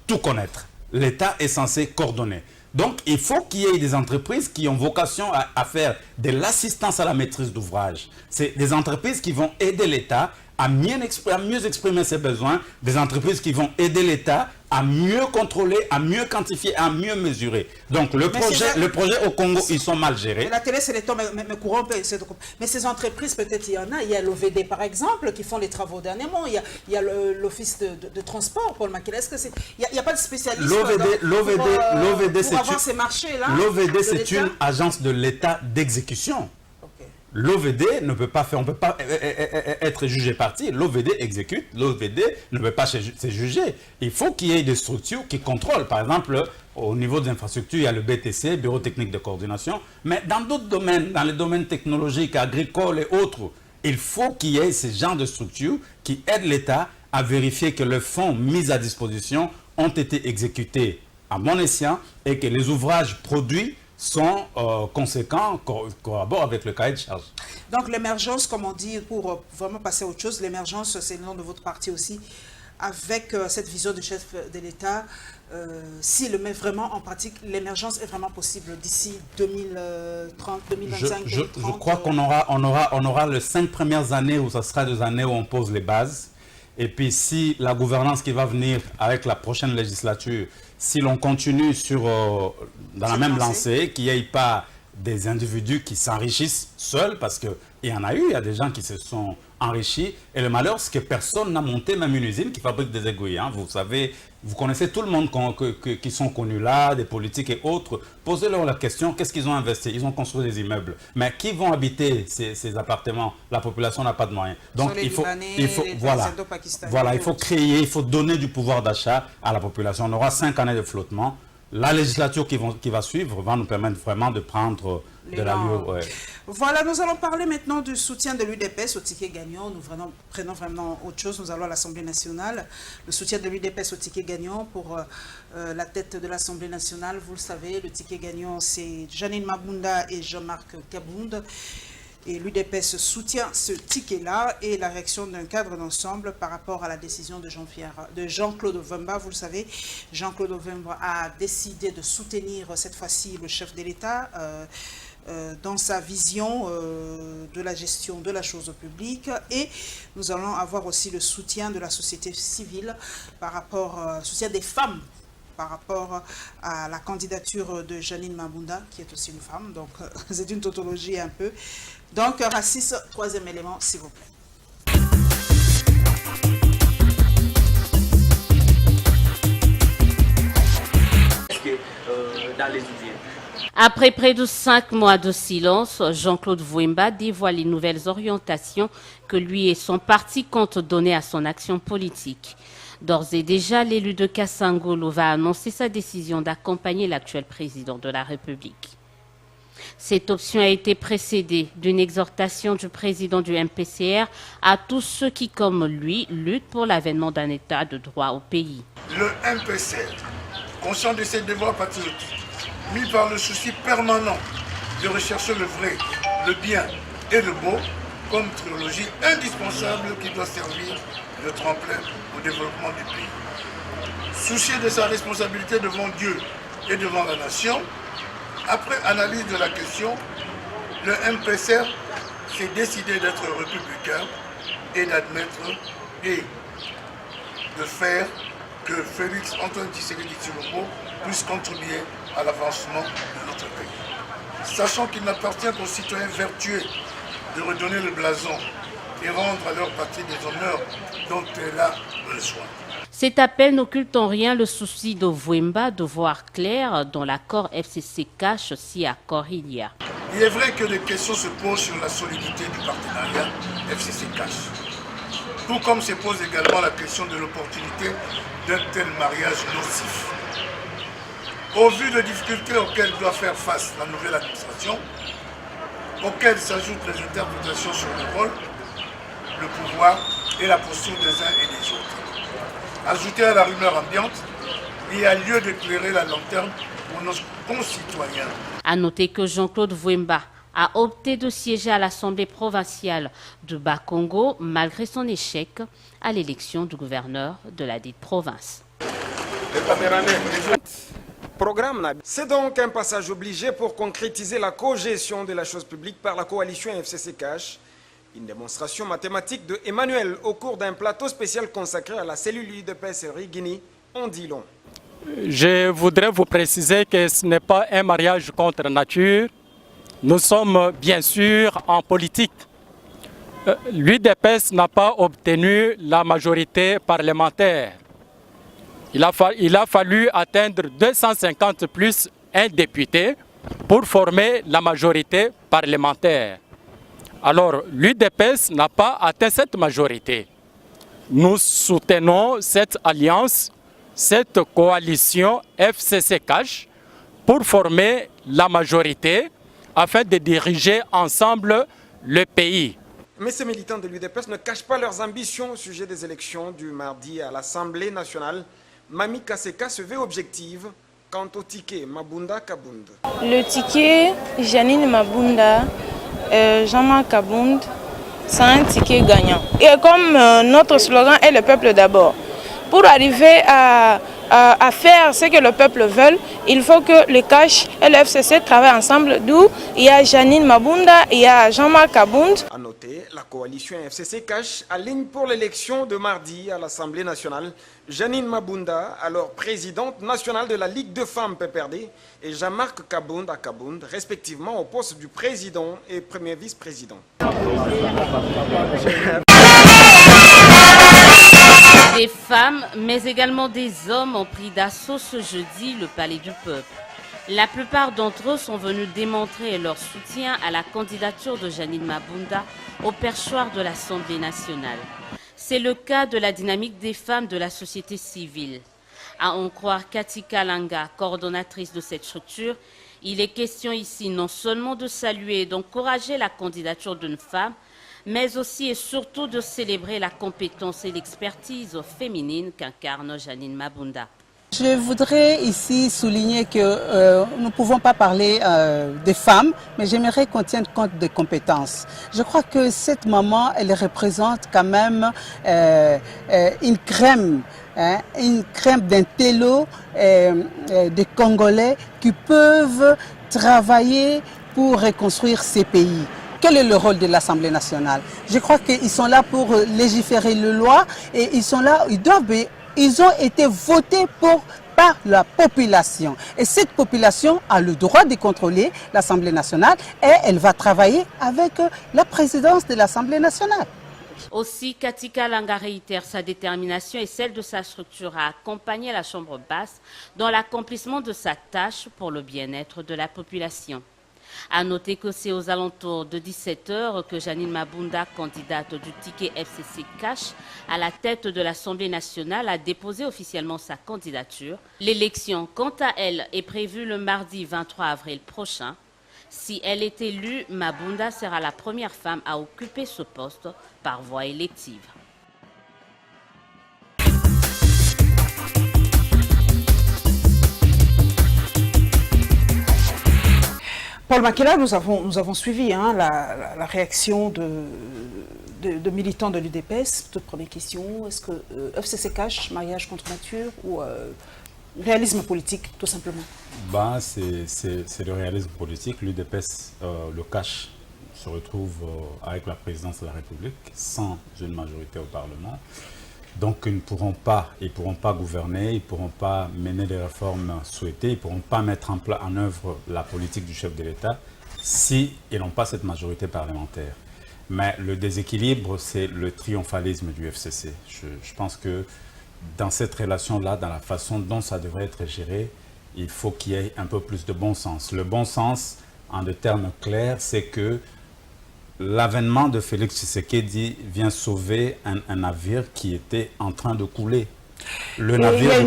tout connaître. L'État est censé coordonner. Donc, il faut qu'il y ait des entreprises qui ont vocation à faire de l'assistance à la maîtrise d'ouvrage. C'est des entreprises qui vont aider l'État à mieux exprimer ses besoins, des entreprises qui vont aider l'État à mieux contrôler, à mieux quantifier, à mieux mesurer. Donc, le projet au Congo, ils sont mal gérés. La télé, c'est les temps, mais courant, mais ces entreprises, peut-être il y en a. Il y a l'OVD, par exemple, qui font les travaux dernièrement. Il y a l'Office de transport, Paul Makila. Est-ce que c'est... Il n'y a pas de spécialiste pour avoir ces marchés-là? L'OVD, c'est une agence de l'État d'exécution. L'OVD ne peut pas faire, on ne peut pas être jugé parti. L'OVD exécute, l'OVD ne peut pas se juger. Il faut qu'il y ait des structures qui contrôlent. Par exemple, au niveau des infrastructures, il y a le BTC, Bureau technique de coordination. Mais dans d'autres domaines, dans les domaines technologiques, agricoles et autres, il faut qu'il y ait ce genre de structures qui aident l'État à vérifier que les fonds mis à disposition ont été exécutés à bon escient et que les ouvrages produits sont conséquents, corroborent avec le cahier de charge. Donc l'émergence, comme on dit, pour vraiment passer à autre chose, l'émergence, c'est le nom de votre parti aussi, avec cette vision du chef de l'État, s'il le met vraiment en pratique, l'émergence est vraiment possible d'ici 2030, 2025, 2030. Je crois qu'on aura les 5 premières années où ce sera des années où on pose les bases. Et puis si la gouvernance qui va venir avec la prochaine législature, si l'on continue dans la même lancée, qu'il n'y ait pas des individus qui s'enrichissent seuls, parce qu'il y en a eu, il y a des gens qui se sont enrichis. Et le malheur, c'est que personne n'a monté même une usine qui fabrique des aiguilles. Hein. Vous savez, vous connaissez tout le monde qui sont connus là, des politiques et autres. Posez-leur la question, qu'est-ce qu'ils ont investi? Ils ont construit des immeubles. Mais qui vont habiter ces appartements? La population n'a pas de moyens. Donc il faut créer, il faut donner du pouvoir d'achat à la population. On aura 5 années de flottement. La législature qui va suivre va nous permettre vraiment de prendre de l'allure. Ouais. Voilà, nous allons parler maintenant du soutien de l'UDPS au ticket gagnant. Nous prenons vraiment autre chose. Nous allons à l'Assemblée nationale. Le soutien de l'UDPS au ticket gagnant pour la tête de l'Assemblée nationale. Vous le savez, le ticket gagnant, c'est Janine Mabunda et Jean-Marc Kabound. Et l'UDPS soutient ce ticket-là et la réaction d'un cadre d'ensemble par rapport à la décision de Jean-Claude Ovemba. Vous le savez, Jean-Claude Ovemba a décidé de soutenir cette fois-ci le chef de l'État dans sa vision de la gestion de la chose publique. Et nous allons avoir aussi le soutien de la société civile par rapport au soutien des femmes par rapport à la candidature de Janine Mabunda, qui est aussi une femme. Donc, c'est une tautologie un peu. Donc, racisme, troisième élément, s'il vous plaît. Après près de 5 mois de silence, Jean-Claude Ovemba dévoile les nouvelles orientations que lui et son parti comptent donner à son action politique. D'ores et déjà, l'élu de Kassangolo va annoncer sa décision d'accompagner l'actuel président de la République. Cette option a été précédée d'une exhortation du président du MPCR à tous ceux qui, comme lui, luttent pour l'avènement d'un état de droit au pays. Le MPCR, conscient de ses devoirs patriotiques, mis par le souci permanent de rechercher le vrai, le bien et le beau, comme trilogie indispensable qui doit servir de tremplin au développement du pays. Soucié de sa responsabilité devant Dieu et devant la nation, après analyse de la question, le MPCR s'est décidé d'être républicain et d'admettre et de faire que Félix Antoine Tshisekedi Tshilombo puisse contribuer à l'avancement de notre pays. Sachant qu'il n'appartient qu'aux citoyens vertueux de redonner le blason et rendre à leur patrie des honneurs dont elle a besoin. Cet appel n'occulte en rien le souci de Ovemba de voir clair dans l'accord FCC cache si accord il y a. Il est vrai que des questions se posent sur la solidité du partenariat FCC cache. Tout comme se pose également la question de l'opportunité d'un tel mariage nocif. Au vu des difficultés auxquelles doit faire face la nouvelle administration, auxquelles s'ajoutent les interprétations sur le rôle, le pouvoir et la posture des uns et des autres. Ajouté à la rumeur ambiante, il y a lieu d'éclairer la lanterne pour nos concitoyens. À noter que Jean-Claude Ovemba a opté de siéger à l'Assemblée provinciale de Bas-Congo malgré son échec à l'élection du gouverneur de la dite province. C'est donc un passage obligé pour concrétiser la co-gestion de la chose publique par la coalition FCC Cash. Une démonstration mathématique de Emmanuel au cours d'un plateau spécial consacré à la cellule UDPS Rigini en dit long. Je voudrais vous préciser que ce n'est pas un mariage contre nature. Nous sommes bien sûr en politique. L'UDPS n'a pas obtenu la majorité parlementaire. Il a fallu atteindre 250 plus un député pour former la majorité parlementaire. Alors, l'UDPS n'a pas atteint cette majorité. Nous soutenons cette alliance, cette coalition FCC Cash pour former la majorité afin de diriger ensemble le pays. Mais ces militants de l'UDPS ne cachent pas leurs ambitions au sujet des élections du mardi à l'Assemblée nationale. Mami Kaseka se veut objective quant au ticket Mabunda Kabound. Le ticket Janine Mabunda, Jean-Marc Kabound, c'est un ticket gagnant. Et comme notre slogan est le peuple d'abord, pour arriver à faire ce que le peuple veut, il faut que le CASH et le FCC travaillent ensemble. D'où il y a Janine Mabunda, il y a Jean-Marc Kabound. A noter, la coalition FCC Cash aligne pour l'élection de mardi à l'Assemblée nationale Janine Mabunda, alors présidente nationale de la Ligue de femmes PPRD, et Jean-Marc Kabound à Kabound, respectivement au poste du président et premier vice-président. Des femmes, mais également des hommes ont pris d'assaut ce jeudi le Palais du Peuple. La plupart d'entre eux sont venus démontrer leur soutien à la candidature de Janine Mabunda au perchoir de l'Assemblée nationale. C'est le cas de la dynamique des femmes de la société civile. À en croire Cathy Kalanga, coordonnatrice de cette structure, il est question ici non seulement de saluer et d'encourager la candidature d'une femme, mais aussi et surtout de célébrer la compétence et l'expertise féminine qu'incarne Janine Mabunda. Je voudrais ici souligner que nous ne pouvons pas parler des femmes, mais j'aimerais qu'on tienne compte des compétences. Je crois que cette maman, elle représente quand même une crème d'intello des Congolais qui peuvent travailler pour reconstruire ces pays. Quel est le rôle de l'Assemblée nationale? Je crois qu'ils sont là pour légiférer les lois et ils sont là, ils ont été votés par la population. Et cette population a le droit de contrôler l'Assemblée nationale et elle va travailler avec la présidence de l'Assemblée nationale. Aussi, Cathy Kalanga réitère sa détermination et celle de sa structure à accompagner la Chambre basse dans l'accomplissement de sa tâche pour le bien-être de la population. À noter que c'est aux alentours de 17 h que Janine Mabunda, candidate du ticket FCC Cash à la tête de l'Assemblée nationale, a déposé officiellement sa candidature. L'élection, quant à elle, est prévue le mardi 23 avril prochain. Si elle est élue, Mabunda sera la première femme à occuper ce poste par voie élective. Paul Makela, nous avons suivi la réaction de militants de l'UDPS. Toute première question, est-ce que FCC Cash, mariage contre nature ou réalisme politique, tout simplement? C'est le réalisme politique. L'UDPS, le Cash, se retrouve avec la présidence de la République sans une majorité au Parlement. Donc ils ne pourront pas gouverner, ils ne pourront pas mener les réformes souhaitées, ils ne pourront pas mettre en œuvre la politique du chef de l'État s'ils n'ont pas cette majorité parlementaire. Mais le déséquilibre, c'est le triomphalisme du FCC. Je pense que dans cette relation-là, dans la façon dont ça devrait être géré, il faut qu'il y ait un peu plus de bon sens. Le bon sens, en des termes clairs, c'est que l'avènement de Félix Tshisekedi vient sauver un navire qui était en train de couler. Le navire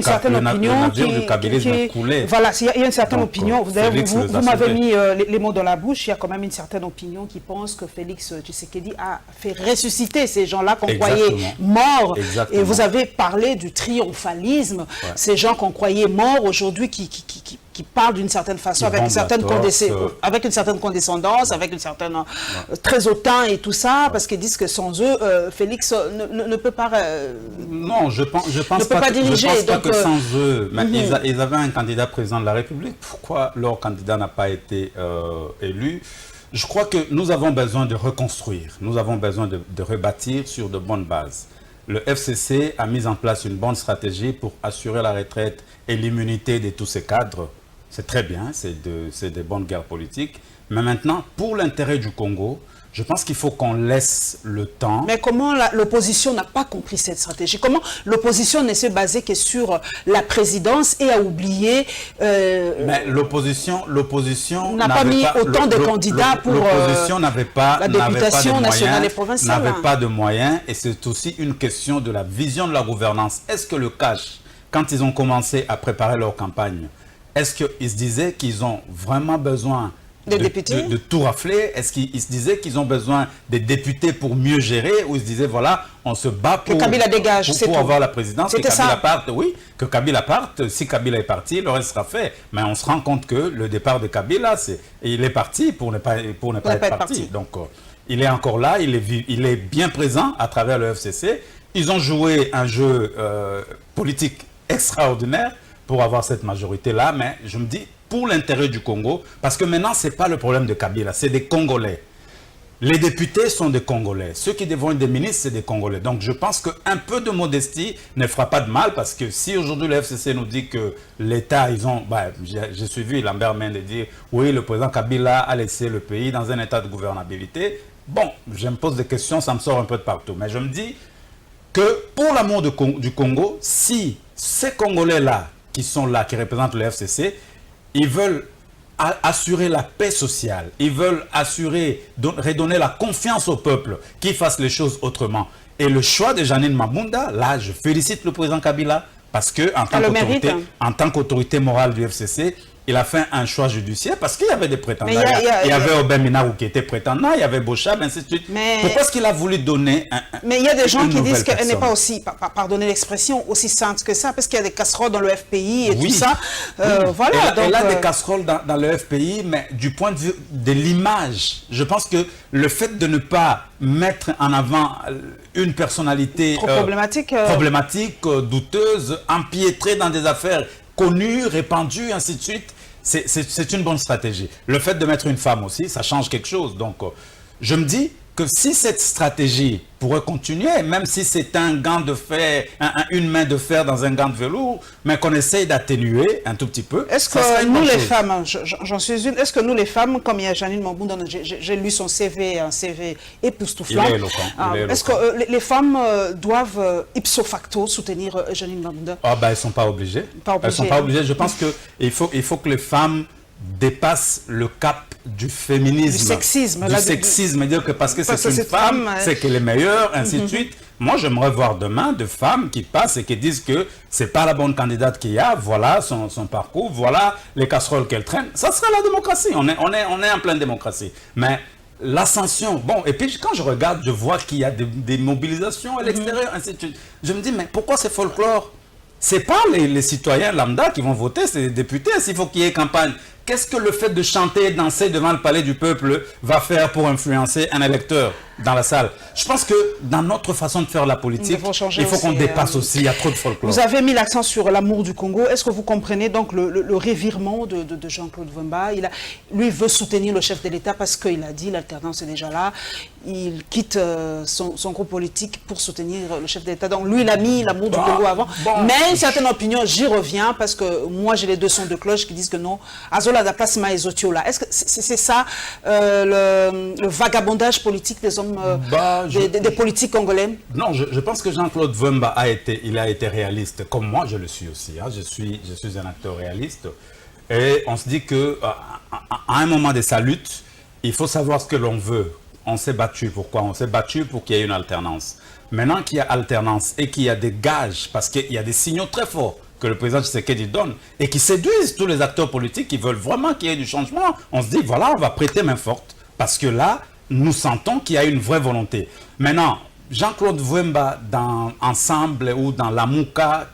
du kabylisme coulait. Voilà, il y a une certaine opinion. Vous m'avez mis les mots dans la bouche. Il y a quand même une certaine opinion qui pense que Félix Tshisekedi a fait ressusciter ces gens-là qu'on croyait morts. Exactement. Et vous avez parlé du triomphalisme. Ouais. Ces gens qu'on croyait morts aujourd'hui qui parlent d'une certaine façon, avec une certaine condescendance, avec une certaine très hautain et tout ça, parce qu'ils disent que sans eux, Félix ne peut pas non, je pense pas que sans eux, mais ils avaient un candidat président de la République. Pourquoi leur candidat n'a pas été élu? Je crois que nous avons besoin de reconstruire, nous avons besoin de rebâtir sur de bonnes bases. Le FCC a mis en place une bonne stratégie pour assurer la retraite et l'immunité de tous ces cadres. C'est très bien, c'est des bonnes guerres politiques. Mais maintenant, pour l'intérêt du Congo, je pense qu'il faut qu'on laisse le temps. Mais comment l'opposition n'a pas compris cette stratégie? Comment l'opposition ne s'est basée que sur la présidence et a oublié... Mais l'opposition n'a pas mis autant de candidats pour l'opposition n'avait pas la députation nationale et provinciale. N'avait pas de moyens, et c'est aussi une question de la vision de la gouvernance. Est-ce que le cash, quand ils ont commencé à préparer leur campagne, est-ce qu'ils se disaient qu'ils ont vraiment besoin de tout rafler? Est-ce qu'ils se disaient qu'ils ont besoin des députés pour mieux gérer, ou ils se disaient voilà, on se bat pour Kabila dégage, pour avoir la présidence, que Kabila parte? Oui, que Kabila parte. Si Kabila est parti, le reste sera fait. Mais on se rend compte que le départ de Kabila, il est parti pour ne pas être parti. Donc il est encore là, il est bien présent à travers le FCC. Ils ont joué un jeu politique extraordinaire pour avoir cette majorité-là, mais je me dis, pour l'intérêt du Congo, parce que maintenant, ce n'est pas le problème de Kabila, c'est des Congolais. Les députés sont des Congolais. Ceux qui devront être des ministres, c'est des Congolais. Donc je pense qu'un peu de modestie ne fera pas de mal, parce que si aujourd'hui le FCC nous dit que l'État, j'ai suivi Lambert Mende dire, oui, le président Kabila a laissé le pays dans un état de gouvernabilité. Bon, je me pose des questions, ça me sort un peu de partout. Mais je me dis que pour l'amour du Congo, si ces Congolais-là, qui sont là, qui représentent le FCC, ils veulent assurer la paix sociale, ils veulent redonner la confiance au peuple, qu'ils fassent les choses autrement. Et le choix de Jeannine Mabunda, là, je félicite le président Kabila, parce que en tant qu'autorité morale du FCC, il a fait un choix judiciaire parce qu'il y avait des prétendants. Il y avait Aubin Minaru qui était prétendant, il y avait Bochab, ainsi de suite. Pourquoi est-ce qu'il a voulu donner Mais il y a des gens qui disent qu'elle n'est pas aussi, pardonnez l'expression, aussi sainte que ça, parce qu'il y a des casseroles dans le FPI et tout ça. Voilà. Elle a des casseroles dans le FPI, mais du point de vue de l'image, je pense que le fait de ne pas mettre en avant une personnalité problématique, douteuse, empiétrée dans des affaires connues, répandues, ainsi de suite, c'est une bonne stratégie. Le fait de mettre une femme aussi, ça change quelque chose. Donc, je me dis que si cette stratégie pourrait continuer, même si c'est un gant de fer, une main de fer dans un gant de velours, mais qu'on essaye d'atténuer un tout petit peu. Est-ce que nous les femmes, j'en suis une, est-ce que nous les femmes, comme il y a Jeannine Mabunda, j'ai lu son CV, un CV époustouflant. Il est éloquent. Est-ce que les femmes doivent ipso facto soutenir Jeannine Mabunda? Ah ben, elles ne sont pas obligées. Elles ne sont pas obligées. Je pense qu'il faut que les femmes dépassent le cap du féminisme, du sexisme, dire que parce que c'est une femme, c'est qu'elle est meilleure, ainsi de suite. Moi, j'aimerais voir demain de femmes qui passent et qui disent que c'est pas la bonne candidate qu'il y a, voilà son parcours, voilà les casseroles qu'elle traîne. Ça serait la démocratie, on est en pleine démocratie. Mais l'ascension, bon, et puis quand je regarde, je vois qu'il y a des mobilisations à l'extérieur, ainsi de suite. Je me dis, mais pourquoi c'est folklore? C'est pas les citoyens lambda qui vont voter, c'est les députés, s'il faut qu'il y ait campagne. Qu'est-ce que le fait de chanter et danser devant le palais du peuple va faire pour influencer un électeur dans la salle? Je pense que dans notre façon de faire la politique, il faut qu'on dépasse aussi, il y a trop de folklore. Vous avez mis l'accent sur l'amour du Congo. Est-ce que vous comprenez donc le revirement de Jean-Claude Vemba? Lui veut soutenir le chef de l'État parce qu'il a dit l'alternance est déjà là. Il quitte son groupe politique pour soutenir le chef de l'État. Donc lui, il a mis l'amour du Congo avant. Mais une certaine opinion, j'y reviens parce que moi, j'ai les deux sons de cloche qui disent que non. Azola da place Maezotiola. Est-ce que c'est ça le vagabondage politique des hommes, des politiques congolais? Non, je pense que Jean-Claude Vemba a été réaliste, comme moi je le suis aussi. Hein. Je suis un acteur réaliste. Et on se dit qu'à un moment de sa lutte, il faut savoir ce que l'on veut. On s'est battu. Pourquoi? On s'est battu pour qu'il y ait une alternance. Maintenant qu'il y a alternance et qu'il y a des gages, parce qu'il y a des signaux très forts que le président Tshisekedi donne et qui séduisent tous les acteurs politiques qui veulent vraiment qu'il y ait du changement, on se dit, voilà, on va prêter main forte. Parce que là, nous sentons qu'il y a une vraie volonté. Maintenant, Jean-Claude Vemba dans Ensemble ou dans la Mouka,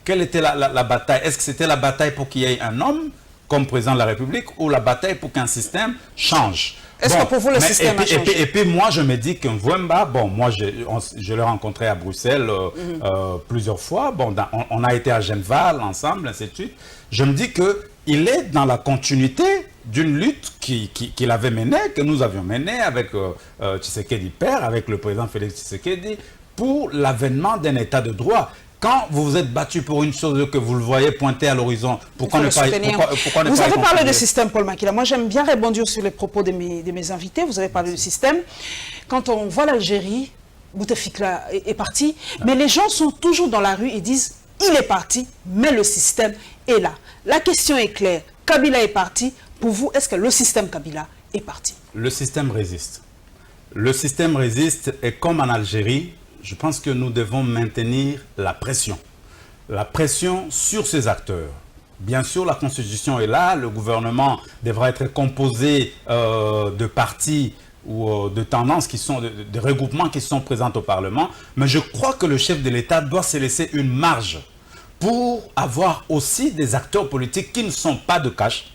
quelle était la bataille? Est-ce que c'était la bataille pour qu'il y ait un homme comme président de la République ou la bataille pour qu'un système change. Est-ce que pour vous, le système a changé? Et puis moi, je me dis qu'un Mvwemba, bon, moi, je l'ai rencontré à Bruxelles plusieurs fois. Bon, on a été à Genval ensemble, ainsi de suite. Je me dis qu'il est dans la continuité d'une lutte qu'il avait menée, que nous avions menée avec Tshisekedi Père, avec le président Félix Tshisekedi, pour l'avènement d'un état de droit. Quand vous vous êtes battu pour une chose que vous le voyez pointer à l'horizon, pourquoi ne pas Vous avez parlé de système, Paul Makila. Moi, j'aime bien rebondir sur les propos de mes invités. Vous avez parlé du système. Quand on voit l'Algérie, Bouteflika est parti, mais les gens sont toujours dans la rue et disent « il est parti, mais le système est là ». La question est claire. Kabila est parti. Pour vous, est-ce que le système Kabila est parti? Le système résiste. Le système résiste et comme en Algérie, je pense que nous devons maintenir la pression. La pression sur ces acteurs. Bien sûr, la Constitution est là, le gouvernement devra être composé de partis ou de tendances qui sont, de regroupements qui sont présents au Parlement. Mais je crois que le chef de l'État doit se laisser une marge pour avoir aussi des acteurs politiques qui ne sont pas de cash,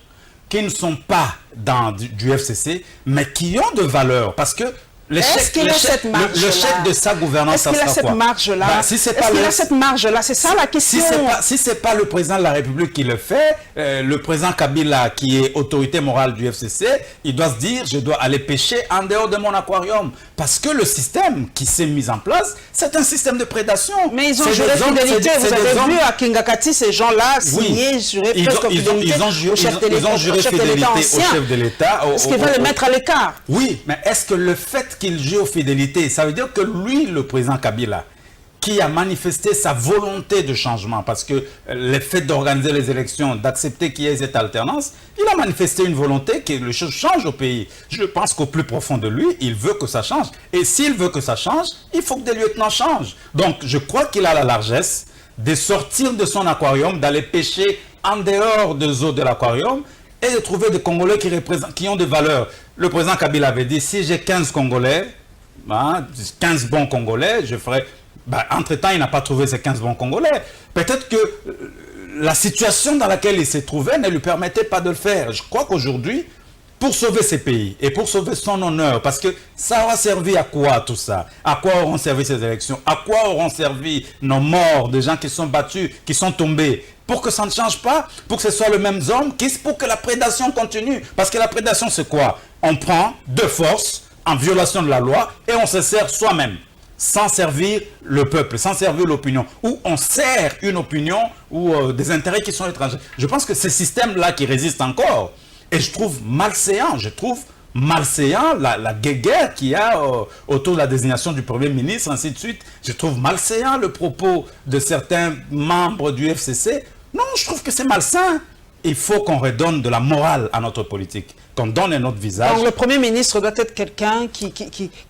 qui ne sont pas dans du FCC, mais qui ont de valeur. Parce que est-ce qu'il a cette marge-là? Le chef de sa gouvernance, ça sera quoi? Est-ce qu'il a cette marge-là? Est-ce qu'il a cette marge-là? C'est ça la question. Si ce n'est pas le président de la République qui le fait, le président Kabila, qui est autorité morale du FCC, il doit se dire, je dois aller pêcher en dehors de mon aquarium. Parce que le système qui s'est mis en place, c'est un système de prédation. Mais ils ont juré fidélité. Vous avez vu à Kingakati, ces gens-là signer, jurer presque fidélité au chef de l'État. Ils ont juré fidélité au chef de l'État. Est-ce qu'il va le mettre à l'écart? Oui, mais est-ce que le fait qu'il jure fidélité, ça veut dire que lui, le président Kabila, qui a manifesté sa volonté de changement, parce que le fait d'organiser les élections, d'accepter qu'il y ait cette alternance, il a manifesté une volonté que les choses changent au pays. Je pense qu'au plus profond de lui, il veut que ça change. Et s'il veut que ça change, il faut que des lieutenants changent. Donc, je crois qu'il a la largesse de sortir de son aquarium, d'aller pêcher en dehors des eaux de l'aquarium et de trouver des Congolais qui ont des valeurs. Le président Kabila avait dit, si j'ai 15 Congolais, 15 bons Congolais, je ferai... entre-temps, il n'a pas trouvé ces 15 bons Congolais. Peut-être que la situation dans laquelle il s'est trouvé ne lui permettait pas de le faire. Je crois qu'aujourd'hui, pour sauver ces pays et pour sauver son honneur, parce que ça aura servi à quoi tout ça? À quoi auront servi ces élections? À quoi auront servi nos morts, des gens qui sont battus, qui sont tombés? Pour que ça ne change pas, pour que ce soit le même homme, pour que la prédation continue. Parce que la prédation, c'est quoi? On prend de force, en violation de la loi, et on se sert soi-même, sans servir le peuple, sans servir l'opinion, ou on sert une opinion ou des intérêts qui sont étrangers. Je pense que ce système-là qui résiste encore, et je trouve malséant, la guéguerre qu'il y a autour de la désignation du Premier ministre, ainsi de suite. Je trouve malséant le propos de certains membres du FCC. Non, je trouve que c'est malsain. Il faut qu'on redonne de la morale à notre politique, qu'on donne un autre visage. Donc le Premier ministre doit être quelqu'un qui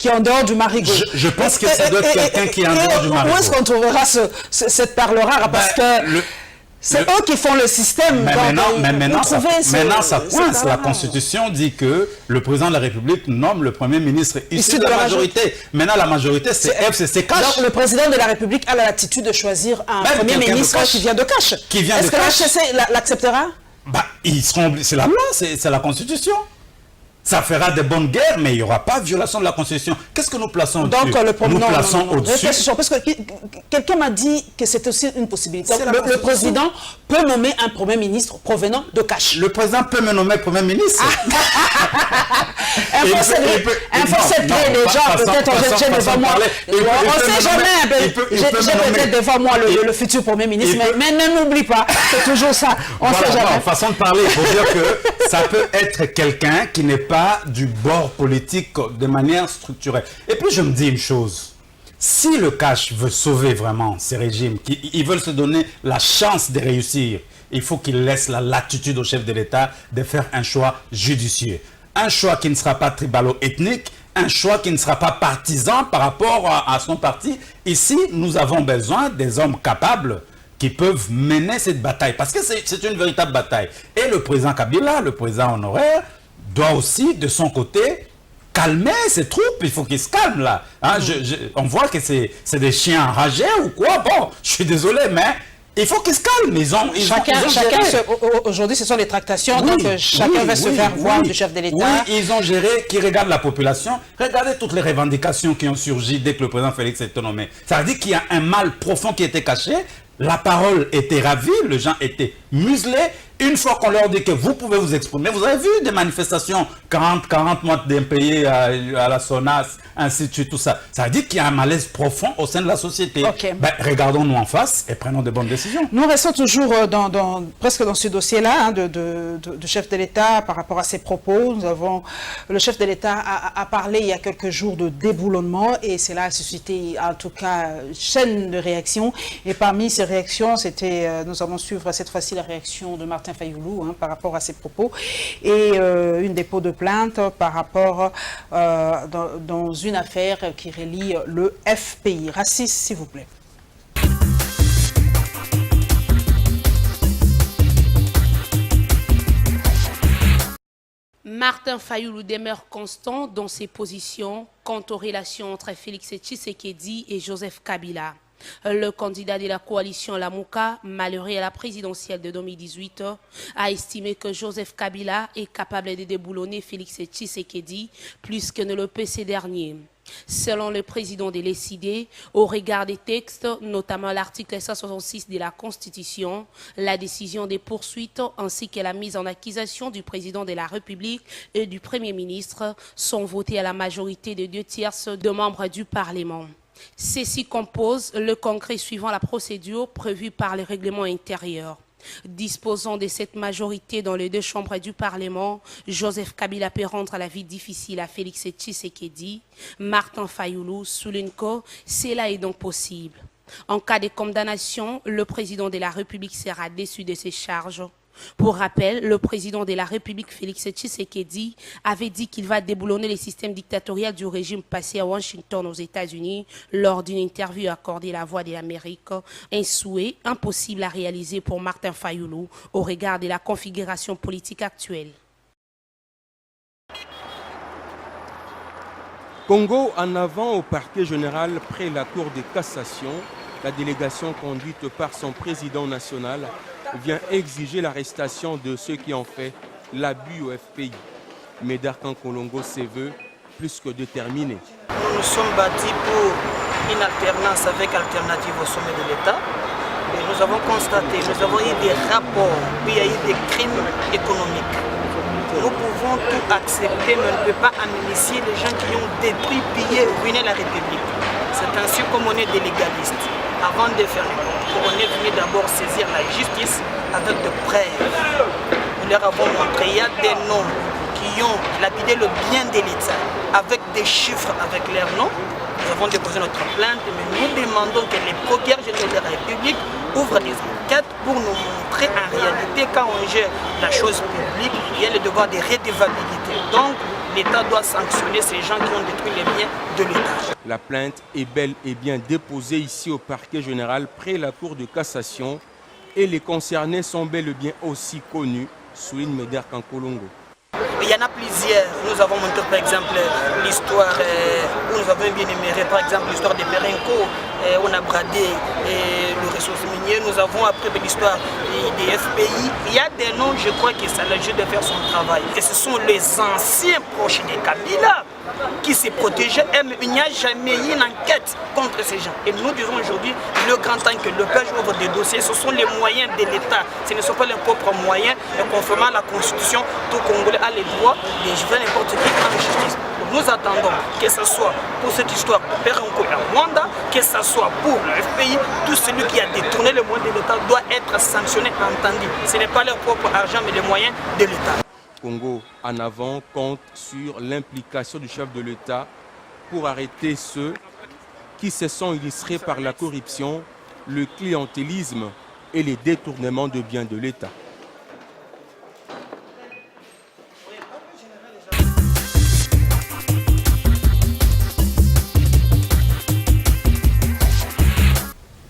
est en dehors du marigot. Je pense que ça doit être quelqu'un qui est en dehors du marigot. Où est-ce qu'on trouvera cette perle rare? Parce que c'est eux qui font le système. Mais maintenant, ça coince. La Constitution dit que le président de la République nomme le Premier ministre issu de la majorité. Maintenant, la majorité, c'est FCC Cash. Donc le président de la République a l'attitude de choisir un Premier ministre qui vient de Cash. Est-ce que l'HCC l'acceptera? C'est la loi, c'est la Constitution. Ça fera de bonnes guerres, mais il n'y aura pas de violation de la Constitution. Qu'est-ce que nous plaçons au-dessus? Nous plaçons au-dessus. Parce que quelqu'un m'a dit que c'est aussi une possibilité. Le président peut nommer un Premier ministre provenant de Cash. Le président peut me nommer Premier ministre. Il faut s'éclairer les gens, peut-être j'ai devant moi. On ne sait jamais. J'ai peut-être devant moi le futur Premier ministre, mais ne m'oublie pas, c'est toujours ça. On ne sait jamais. Façon de parler, il faut dire que ça peut être quelqu'un qui n'est pas du bord politique de manière structurée. Et puis je me dis une chose, si le Cash veut sauver vraiment ces régimes, ils veulent se donner la chance de réussir, il faut qu'il laisse la latitude au chef de l'État de faire un choix judicieux. Un choix qui ne sera pas tribalo-ethnique, un choix qui ne sera pas partisan par rapport à son parti. Ici, nous avons besoin des hommes capables qui peuvent mener cette bataille, parce que c'est une véritable bataille. Et le président Kabila, le président honoraire, doit aussi, de son côté, calmer ses troupes. Il faut qu'ils se calment, là. On voit que c'est des chiens enragés ou quoi. Bon, je suis désolé, mais Il faut qu'ils se calment. Aujourd'hui, ce sont les tractations, donc chacun va se faire voir du chef de l'État. Oui, ils ont géré, qui regardent la population. Regardez toutes les revendications qui ont surgi dès que le président Félix était nommé. Ça veut dire qu'il y a un mal profond qui était caché. La parole était ravie, les gens étaient muselés. Une fois qu'on leur dit que vous pouvez vous exprimer, vous avez vu des manifestations, 40 mois d'impayés à la SONAS, ainsi de suite, tout ça. Ça veut dire qu'il y a un malaise profond au sein de la société. Ben, regardons-nous en face et prenons de bonnes décisions. Nous restons toujours presque dans ce dossier-là du chef de l'État par rapport à ses propos. Le chef de l'État a parlé il y a quelques jours de déboulonnement et cela a suscité en tout cas une chaîne de réactions. Et parmi ces réactions, nous allons suivre cette fois-ci la réaction de Martin Fayoulou par rapport à ses propos et une dépôt de plainte par rapport dans une affaire qui relie le FPI. Rassis, s'il vous plaît. Martin Fayoulou demeure constant dans ses positions quant aux relations entre Félix Tshisekedi et Joseph Kabila. Le candidat de la coalition Lamouka, malheureux à la présidentielle de 2018, a estimé que Joseph Kabila est capable de déboulonner Félix Tshisekedi plus que ne le peut ce dernier. Selon le président de l'ECD, au regard des textes, notamment l'article 166 de la Constitution, la décision des poursuites ainsi que la mise en accusation du président de la République et du Premier ministre sont votées à la majorité de 2/3 de membres du Parlement. Ceci compose le congrès suivant la procédure prévue par le règlement intérieur. Disposant de cette majorité dans les deux chambres du Parlement, Joseph Kabila peut rendre la vie difficile à Félix Tshisekedi. Martin Fayoulou souligne que cela est donc possible. En cas de condamnation, le président de la République sera déçu de ses charges. Pour rappel, le président de la République, Félix Tshisekedi, avait dit qu'il va déboulonner le système dictatorial du régime passé à Washington aux États-Unis lors d'une interview accordée à La Voix de l'Amérique. Un souhait impossible à réaliser pour Martin Fayoulou au regard de la configuration politique actuelle. Congo en avant au parquet général près la Cour de cassation. La délégation conduite par son président national vient exiger l'arrestation de ceux qui ont fait l'abus au FPI. Médard Kankolongo se veut plus que déterminé. Nous nous sommes bâtis pour une alternance avec alternative au sommet de l'État. Et nous avons constaté, nous avons eu des rapports où il y a eu des crimes économiques. Nous pouvons tout accepter, mais on ne peut pas amnistier les gens qui ont détruit, pillé, ruiné la République. C'est ainsi comme on est des légalistes. Avant de faire les comptes, on est venu d'abord saisir la justice avec de preuves. Nous leur avons montré, il y a des noms qui ont lapidé le bien de l'État avec des chiffres, avec leurs noms. Nous avons déposé notre plainte, mais nous demandons que les procureurs généraux de la République ouvrent des enquêtes pour nous montrer en réalité quand on gère la chose publique, il y a le devoir de redevabilité. Donc, l'État doit sanctionner ces gens qui ont détruit les biens de l'État. La plainte est bel et bien déposée ici au parquet général près la Cour de cassation et les concernés sont bel et bien aussi connus, souligne Médard Kankolongo. Il y en a plusieurs. Nous avons montré par exemple l'histoire où nous avons bien énuméré par exemple l'histoire de Perenco, on a bradé le ressources minières. Nous avons après l'histoire des FPI. Il y a des noms, je crois que c'est le jeu de faire son travail. Et ce sont les anciens proches de Kabila qui se protégeaient. Il n'y a jamais eu une enquête contre ces gens. Et nous disons aujourd'hui, le grand temps que le peuple ouvre des dossiers, ce sont les moyens de l'État. Ce ne sont pas leurs propres moyens. Et conformément à la Constitution, tout Congolais a les droits de jouer n'importe qui en justice. Nous attendons que ce soit pour cette histoire de Perenco et Rwanda, que ce soit pour le FPI, tout celui qui a détourné les moyens de l'État doit être sanctionné, entendu. Ce n'est pas leur propre argent, mais les moyens de l'État. Congo en avant compte sur l'implication du chef de l'État pour arrêter ceux qui se sont illustrés par la corruption, le clientélisme et les détournements de biens de l'État.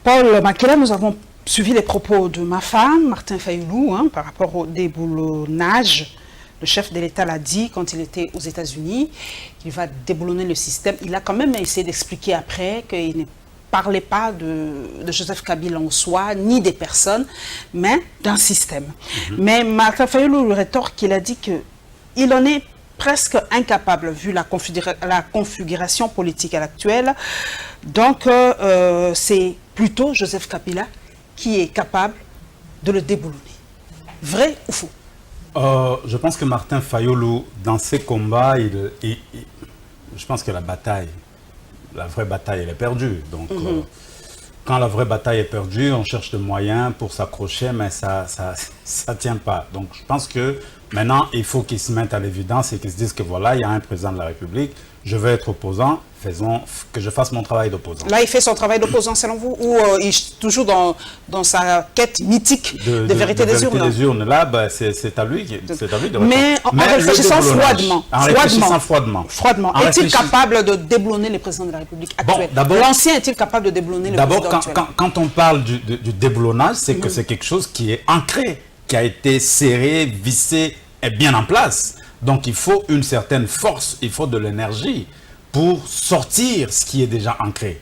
Paul Makela, nous avons suivi les propos de ma femme, Martin Fayoulou, par rapport au déboulonnage. Le chef de l'État l'a dit quand il était aux États-Unis, qu'il va déboulonner le système. Il a quand même essayé d'expliquer après qu'il n'est parlait pas de Joseph Kabila en soi, ni des personnes, mais d'un système. Mais Martin Fayulu lui rétorque qu'il a dit qu'il en est presque incapable, vu la configuration politique actuelle. Donc, c'est plutôt Joseph Kabila qui est capable de le déboulonner. Vrai ou faux? Je pense que Martin Fayulu, dans ses combats, je pense que la vraie bataille, elle est perdue. Donc, quand la vraie bataille est perdue, on cherche des moyens pour s'accrocher, mais ça tient pas. Donc, je pense que maintenant, il faut qu'ils se mettent à l'évidence et qu'ils se disent que voilà, il y a un président de la République, je veux être opposant, que je fasse mon travail d'opposant. Là, il fait son travail d'opposant, selon vous, ou il est toujours dans sa quête mythique de vérité des urnes? Là, bah, c'est à lui de répondre. Mais en réfléchissant froidement, est-il capable de déboulonner les présidents de la République actuelle? L'ancien est-il capable de déboulonner le président actuel? D'abord, quand on parle du déboulonnage, c'est que c'est quelque chose qui est ancré, qui a été serré, vissé et bien en place. Donc, il faut une certaine force, il faut de l'énergie pour sortir ce qui est déjà ancré.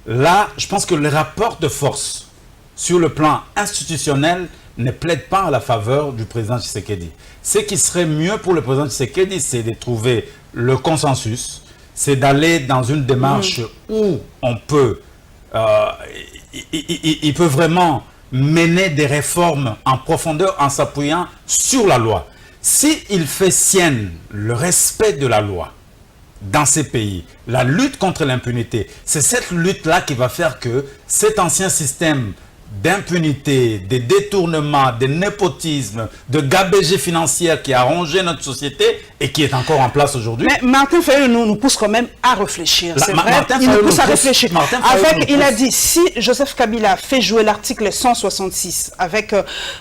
Là, je pense que le rapport de force sur le plan institutionnel ne plaide pas à la faveur du président Tshisekedi. Ce qui serait mieux pour le président Tshisekedi, c'est de trouver le consensus, c'est d'aller dans une démarche où on peut, il peut vraiment mener des réformes en profondeur en s'appuyant sur la loi. S'il fait sienne le respect de la loi dans ces pays, la lutte contre l'impunité, c'est cette lutte-là qui va faire que cet ancien système d'impunité, de détournement, de népotisme, de gabegie financière qui a rongé notre société et qui est encore en place aujourd'hui. Mais Martin Fayulu nous pousse quand même à réfléchir. C'est vrai, il nous pousse à réfléchir. Il a dit, si Joseph Kabila fait jouer l'article 166 avec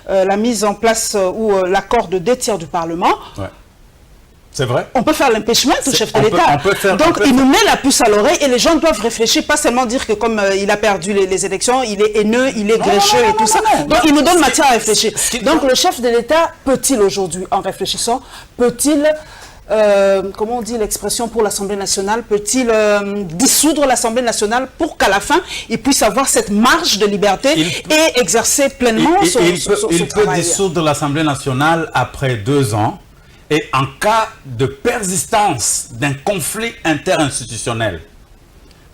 la mise en place ou l'accord de 2/3 du Parlement, c'est vrai. On peut faire l'impeachment au chef de l'État. Donc, il nous met la puce à l'oreille et les gens doivent réfléchir, pas seulement dire que comme il a perdu les élections, il est haineux, il est grécheux et tout ça. Donc, il nous donne matière à réfléchir. Donc, le chef de l'État peut-il aujourd'hui, en réfléchissant, peut-il, comment on dit l'expression pour l'Assemblée nationale, peut-il dissoudre l'Assemblée nationale pour qu'à la fin, il puisse avoir cette marge de liberté et exercer pleinement son travail? Il peut dissoudre l'Assemblée nationale après 2 ans. Et en cas de persistance d'un conflit interinstitutionnel.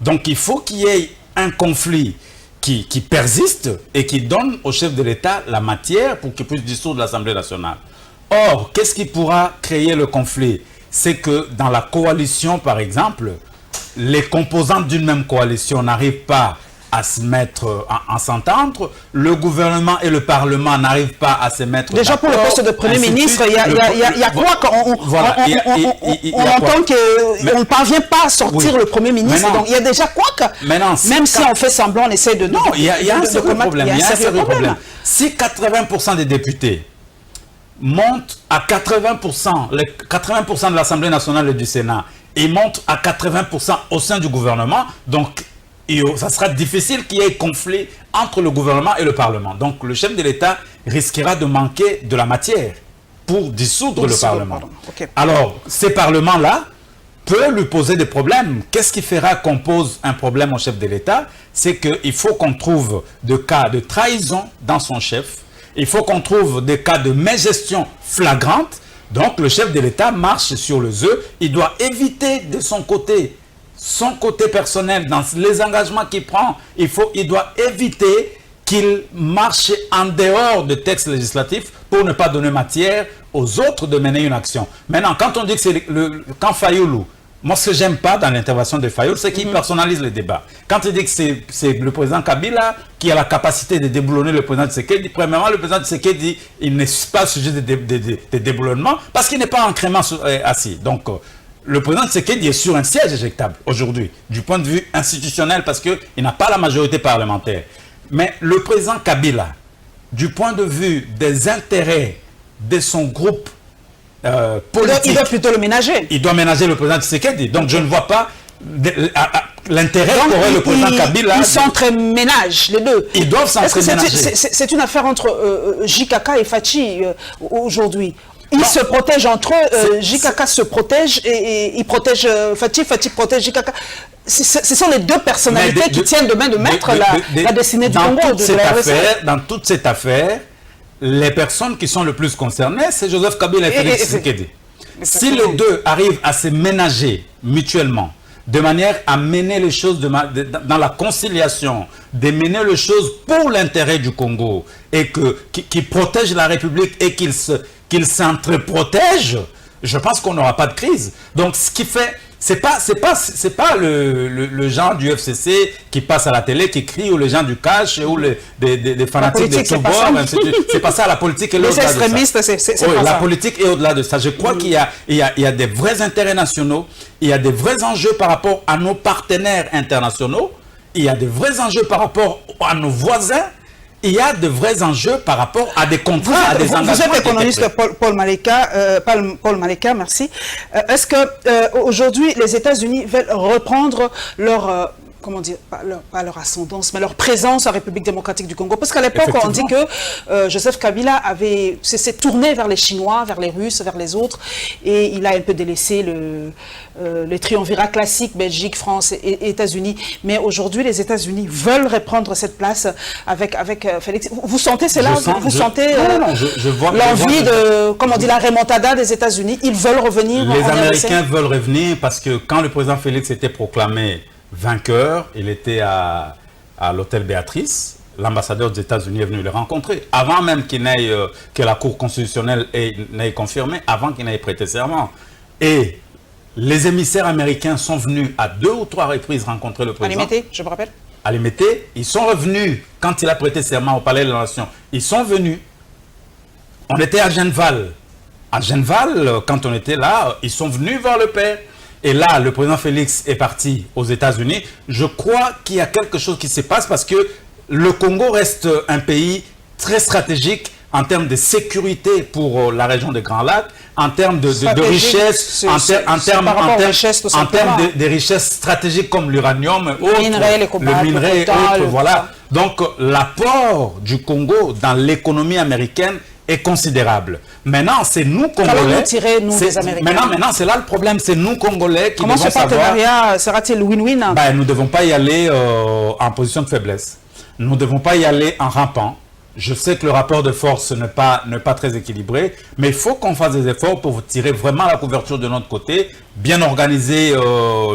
Donc il faut qu'il y ait un conflit qui persiste et qui donne au chef de l'État la matière pour qu'il puisse dissoudre l'Assemblée nationale. Or, qu'est-ce qui pourra créer le conflit? C'est que dans la coalition, par exemple, les composantes d'une même coalition n'arrivent pas à se mettre, à s'entendre, le gouvernement et le Parlement n'arrivent pas à se mettre déjà pour le poste de Premier ministre, il y a quoi qu'on entend qu'on ne parvient pas à sortir le Premier ministre, maintenant, donc il y a déjà quoi que, même si on fait semblant, on essaie de... Non, il y a un sérieux problème. Si 80% des députés montent à 80%, les 80% de l'Assemblée nationale et du Sénat, et montent à 80% au sein du gouvernement, donc ça sera difficile qu'il y ait conflit entre le gouvernement et le Parlement. Donc le chef de l'État risquera de manquer de la matière pour dissoudre le Parlement. Alors, ces parlements-là peuvent lui poser des problèmes. Qu'est-ce qui fera qu'on pose un problème au chef de l'État? C'est qu'il faut qu'on trouve des cas de trahison dans son chef. Il faut qu'on trouve des cas de mégestion flagrante. Donc le chef de l'État marche sur les œufs. Il doit éviter de son côté personnel, dans les engagements qu'il prend, il doit éviter qu'il marche en dehors de textes législatifs pour ne pas donner matière aux autres de mener une action. Maintenant, quand on dit que c'est quand Fayulu, moi ce que j'aime pas dans l'intervention de Fayulu, c'est qu'il personnalise le débat. Quand il dit que c'est le président Kabila qui a la capacité de déboulonner le président Tshisekedi, premièrement, le président Tshisekedi, il n'est pas sujet de déboulonnement parce qu'il n'est pas ancrément assis. Donc, le président Tshisekedi est sur un siège éjectable aujourd'hui, du point de vue institutionnel, parce qu'il n'a pas la majorité parlementaire. Mais le président Kabila, du point de vue des intérêts de son groupe politique... Il doit plutôt le ménager. Il doit ménager le président Tshisekedi. Donc je ne vois pas l'intérêt qu'aurait le président Kabila... Ils s'entreménagent, les deux. Ils doivent s'entreménager. C'est une affaire entre JKK et Fachi aujourd'hui. Ils se protègent entre eux. JKK se protège et il protège Fati protège JKK. Ce sont les deux personnalités qui tiennent de main de maître la destinée du Congo. Dans toute cette affaire, les personnes qui sont le plus concernées, c'est Joseph Kabila et Félix Tshisekedi. Si les deux arrivent à se ménager mutuellement, de manière à mener les choses dans la conciliation, de mener les choses pour l'intérêt du Congo, et qu'ils protègent la République et qu'ils s'entreprotègent, je pense qu'on n'aura pas de crise. Donc, ce qui fait... C'est pas le genre du FCC qui passe à la télé, qui crie, ou les gens du cash, ou des fanatiques de tout bord. C'est pas ça, la politique est au-delà de ça. Les extrémistes, c'est pas ça. La politique est au-delà de ça. Je crois qu'il y a des vrais intérêts nationaux, il y a des vrais enjeux par rapport à nos partenaires internationaux, il y a des vrais enjeux par rapport à nos voisins, il y a de vrais enjeux par rapport à des contrats, à des engagements. Vous êtes économiste, Paul Maleka, merci. Est-ce que aujourd'hui les États-Unis veulent reprendre leur comment dire, pas leur ascendance, mais leur présence en République démocratique du Congo? Parce qu'à l'époque, on dit que Joseph Kabila s'est tourné vers les Chinois, vers les Russes, vers les autres, et il a un peu délaissé le triumvirat classique, Belgique, France et États-Unis. Mais aujourd'hui, les États-Unis veulent reprendre cette place avec Félix. Vous sentez cela? Vous sentez l'envie de, comment on dit, la remontada des États-Unis? Ils veulent revenir? Les Américains veulent revenir parce que quand le président Félix était proclamé vainqueur, il était à l'hôtel Béatrice. L'ambassadeur des États-Unis est venu le rencontrer. Avant même que la Cour constitutionnelle n'ait confirmé, avant qu'il n'ait prêté serment. Et les émissaires américains sont venus à 2 ou 3 reprises rencontrer le président. À Limete, je me rappelle. À Limete, ils sont revenus quand il a prêté serment au Palais de la Nation. Ils sont venus. On était à Genval. À Genval, quand on était là, ils sont venus voir le père. Et là, le président Félix est parti aux États-Unis. Je crois qu'il y a quelque chose qui se passe parce que le Congo reste un pays très stratégique en termes de sécurité pour la région des Grands Lacs, en termes de richesses, en termes de richesses stratégiques comme l'uranium, le minerai et autres. Voilà. Donc, l'apport du Congo dans l'économie américaine est considérable. Maintenant, c'est nous, Congolais... Maintenant, c'est là le problème. C'est nous, Congolais, qui devons savoir... Comment ce partenariat sera-t-il win-win? Nous ne devons pas y aller en position de faiblesse. Nous ne devons pas y aller en rampant. Je sais que le rapport de force n'est pas très équilibré, mais il faut qu'on fasse des efforts pour tirer vraiment la couverture de notre côté, bien organiser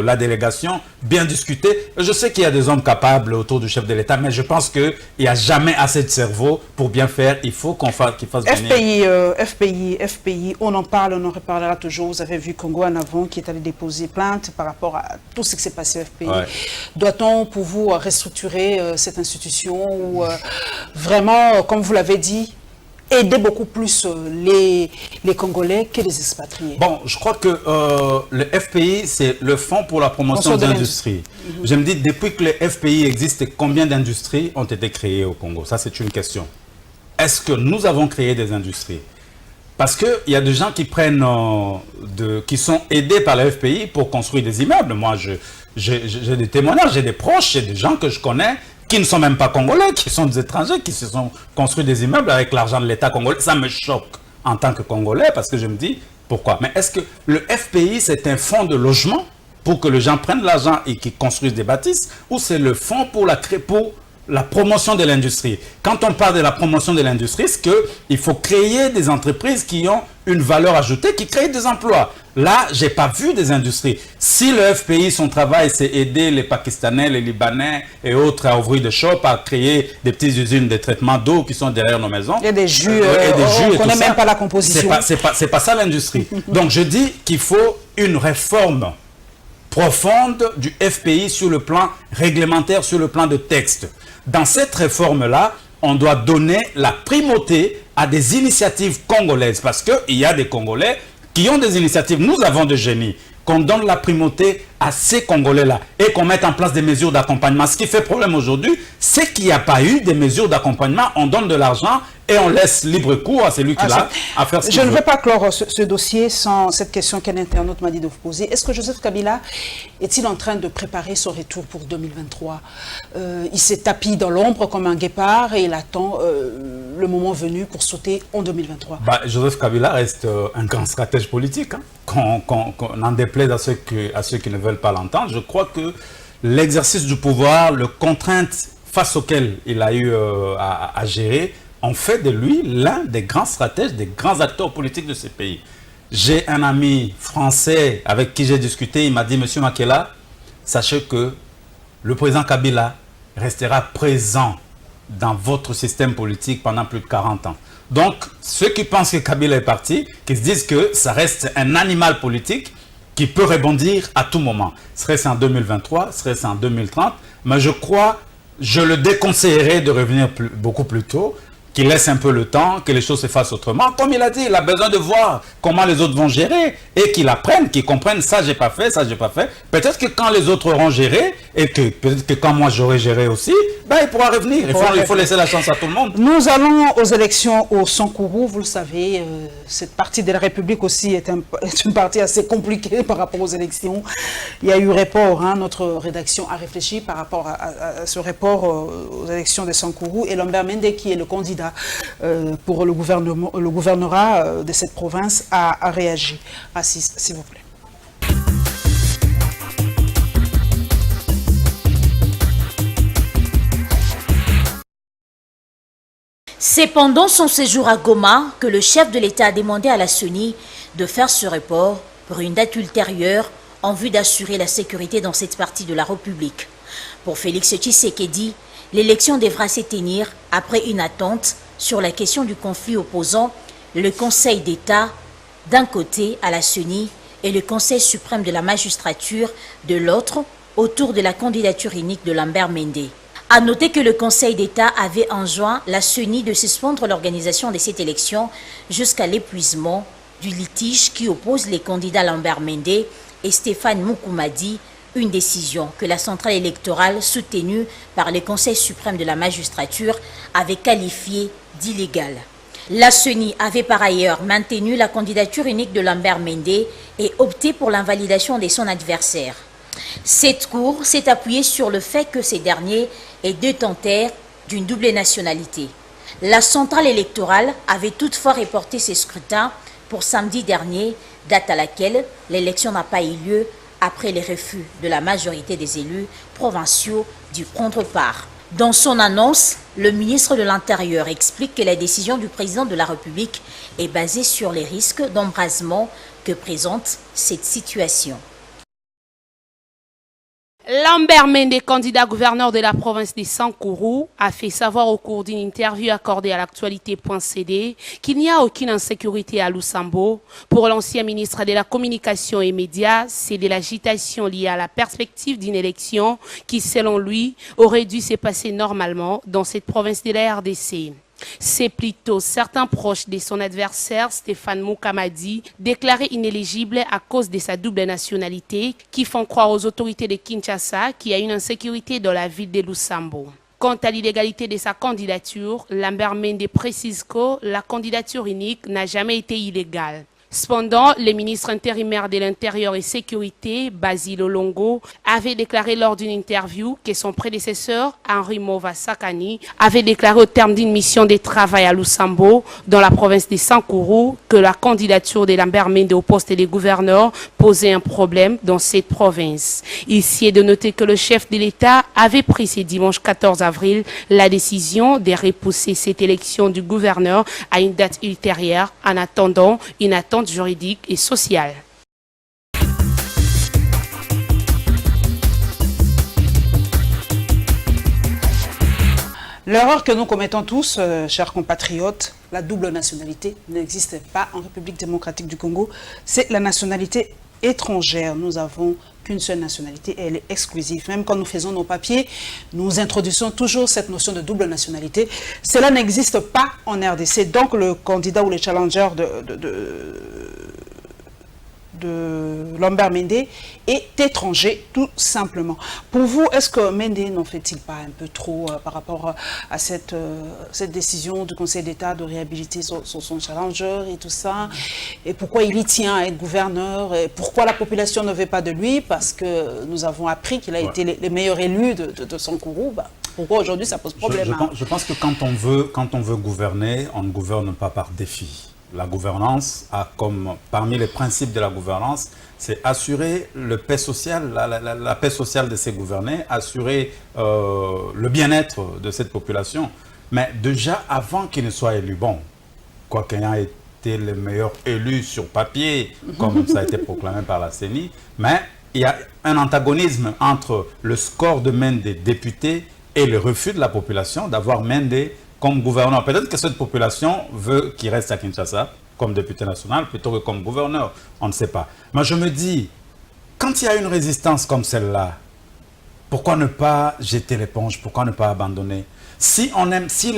la délégation, bien discuter. Je sais qu'il y a des hommes capables autour du chef de l'État, mais je pense qu'il n'y a jamais assez de cerveau pour bien faire. Il faut qu'il fasse venir. FPI, on en parle, on en reparlera toujours. Vous avez vu Congo en avant qui est allé déposer plainte par rapport à tout ce qui s'est passé au FPI. Ouais. Doit-on, pour vous, restructurer cette institution ou vraiment, comme vous l'avez dit, aider beaucoup plus les Congolais que les expatriés? Bon, je crois que le FPI, c'est le Fonds pour la promotion de l'industrie. Je me dis, depuis que le FPI existe, combien d'industries ont été créées au Congo? Ça, c'est une question. Est-ce que nous avons créé des industries? Parce qu'il y a des gens qui qui sont aidés par le FPI pour construire des immeubles. Moi, j'ai des témoignages, j'ai des proches, j'ai des gens que je connais qui ne sont même pas congolais, qui sont des étrangers, qui se sont construits des immeubles avec l'argent de l'État congolais. Ça me choque en tant que Congolais parce que je me dis, pourquoi? Mais est-ce que le FPI, c'est un fonds de logement pour que les gens prennent l'argent et qu'ils construisent des bâtisses, ou c'est le fonds pour la promotion de l'industrie? Quand on parle de la promotion de l'industrie, c'est qu'il faut créer des entreprises qui ont une valeur ajoutée, qui créent des emplois. Là, je n'ai pas vu des industries. Si le FPI, son travail, c'est aider les Pakistanais, les Libanais et autres à ouvrir des shops, à créer des petites usines de traitement d'eau qui sont derrière nos maisons. Il y a des jus, on ne connaît même pas la composition. C'est pas ça l'industrie. Donc je dis qu'il faut une réforme profonde du FPI sur le plan réglementaire, sur le plan de texte. Dans cette réforme-là, on doit donner la primauté à des initiatives congolaises parce qu'il y a des Congolais qui ont des initiatives. Nous avons des génies. Qu'on donne la primauté à ces Congolais-là et qu'on mette en place des mesures d'accompagnement. Ce qui fait problème aujourd'hui, c'est qu'il n'y a pas eu des mesures d'accompagnement. On donne de l'argent et on laisse libre cours à celui qui l'a à faire ce qu'il veut. Je ne vais pas clore ce dossier sans cette question qu'un internaute m'a dit de vous poser. Est-ce que Joseph Kabila est-il en train de préparer son retour pour 2023 ? Il s'est tapi dans l'ombre comme un guépard et il attend le moment venu pour sauter en 2023. Joseph Kabila reste un grand stratège politique. Hein. Qu'on en déplaise à ceux qui ne veulent pas l'entendre. Je crois que l'exercice du pouvoir, les contraintes face auxquelles il a eu à gérer, ont fait de lui l'un des grands stratèges, des grands acteurs politiques de ce pays. J'ai un ami français avec qui j'ai discuté, il m'a dit, Monsieur Makela, sachez que le président Kabila restera présent dans votre système politique pendant plus de 40 ans. Donc, ceux qui pensent que Kabila est parti, qui se disent que ça reste un animal politique qui peut rebondir à tout moment. Serait-ce en 2023, serait-ce en 2030, mais je le déconseillerais de revenir beaucoup plus tôt, qu'il laisse un peu le temps, que les choses se fassent autrement. Comme il a dit, il a besoin de voir comment les autres vont gérer et qu'il apprenne, qu'il comprenne ça j'ai pas fait, ça j'ai pas fait. Peut-être que quand les autres auront géré et que peut-être que quand moi j'aurai géré aussi, il pourra revenir. Il faut laisser la chance à tout le monde. Nous allons aux élections au Sankourou. Vous le savez, cette partie de la République aussi est une partie assez compliquée par rapport aux élections. Il y a eu report. Notre rédaction a réfléchi par rapport à ce report aux élections de Sankourou et Lambert Mende, qui est le candidat pour le gouvernorat de cette province, a réagi. Assis, s'il vous plaît. C'est pendant son séjour à Goma que le chef de l'État a demandé à la CENI de faire ce report pour une date ultérieure en vue d'assurer la sécurité dans cette partie de la République. Pour Félix Tshisekedi, l'élection devra se tenir après une attente sur la question du conflit opposant le Conseil d'État d'un côté à la CENI et le Conseil suprême de la magistrature de l'autre autour de la candidature unique de Lambert Mende. À noter que le Conseil d'État avait enjoint la CENI de suspendre l'organisation de cette élection jusqu'à l'épuisement du litige qui oppose les candidats Lambert Mende et Stéphane Mukumadi, une décision que la centrale électorale soutenue par le Conseil suprême de la magistrature avait qualifiée d'illégale. La CENI avait par ailleurs maintenu la candidature unique de Lambert Mende et opté pour l'invalidation de son adversaire. Cette cour s'est appuyée sur le fait que ces derniers est détenteur d'une double nationalité. La centrale électorale avait toutefois reporté ses scrutins pour samedi dernier, date à laquelle l'élection n'a pas eu lieu après les refus de la majorité des élus provinciaux d'y prendre part. Dans son annonce, le ministre de l'Intérieur explique que la décision du président de la République est basée sur les risques d'embrasement que présente cette situation. Lambert Mende, candidat gouverneur de la province de Sankourou, a fait savoir au cours d'une interview accordée à l'actualité.cd qu'il n'y a aucune insécurité à Lusambo. Pour l'ancien ministre de la Communication et Médias, c'est de l'agitation liée à la perspective d'une élection qui, selon lui, aurait dû se passer normalement dans cette province de la RDC. C'est plutôt certains proches de son adversaire, Stéphane Mukamadi, déclarés inéligibles à cause de sa double nationalité, qui font croire aux autorités de Kinshasa qu'il y a une insécurité dans la ville de Lusambo. Quant à l'illégalité de sa candidature, Lambert Mende précise que la candidature unique n'a jamais été illégale. Cependant, le ministre intérimaire de l'Intérieur et Sécurité, Basile Olongo, avait déclaré lors d'une interview que son prédécesseur, Henri Mova Sakani, avait déclaré au terme d'une mission de travail à Lusambo, dans la province de Sankourou, que la candidature de Lambert Mende au poste de gouverneur posait un problème dans cette province. Ici est de noter que le chef de l'État avait pris ce dimanche 14 avril la décision de repousser cette élection du gouverneur à une date ultérieure en attendant une attente juridique et sociale. L'erreur que nous commettons tous, chers compatriotes, la double nationalité n'existe pas en République démocratique du Congo. C'est la nationalité étrangère. Nous n'avons qu'une seule nationalité et elle est exclusive. Même quand nous faisons nos papiers, nous introduisons toujours cette notion de double nationalité. Cela n'existe pas en RDC. Donc le candidat ou le challenger de Lambert Mende est étranger, tout simplement. Pour vous, est-ce que Mende n'en fait-il pas un peu trop par rapport à cette décision du Conseil d'État de réhabiliter son challenger et tout ça? Et pourquoi il y tient à être gouverneur? Et pourquoi la population ne veut pas de lui? Parce que nous avons appris qu'il a été le meilleur élu de Sankourou. Bah, pourquoi aujourd'hui ça pose problème? Je pense que quand on veut gouverner, on ne gouverne pas par défi. La gouvernance a comme, parmi les principes de la gouvernance, c'est assurer le paix social, la paix sociale de ses gouvernés, assurer le bien-être de cette population. Mais déjà, avant qu'il ne soit élu, bon, quoi qu'ayant été le meilleur élu sur papier, comme ça a été proclamé par la CENI, mais il y a un antagonisme entre le score de Mende des députés et le refus de la population d'avoir Mende comme gouverneur. Peut-être que cette population veut qu'il reste à Kinshasa comme député national plutôt que comme gouverneur. On ne sait pas. Moi, je me dis, quand il y a une résistance comme celle-là, pourquoi ne pas jeter l'éponge? Pourquoi ne pas abandonner? S'il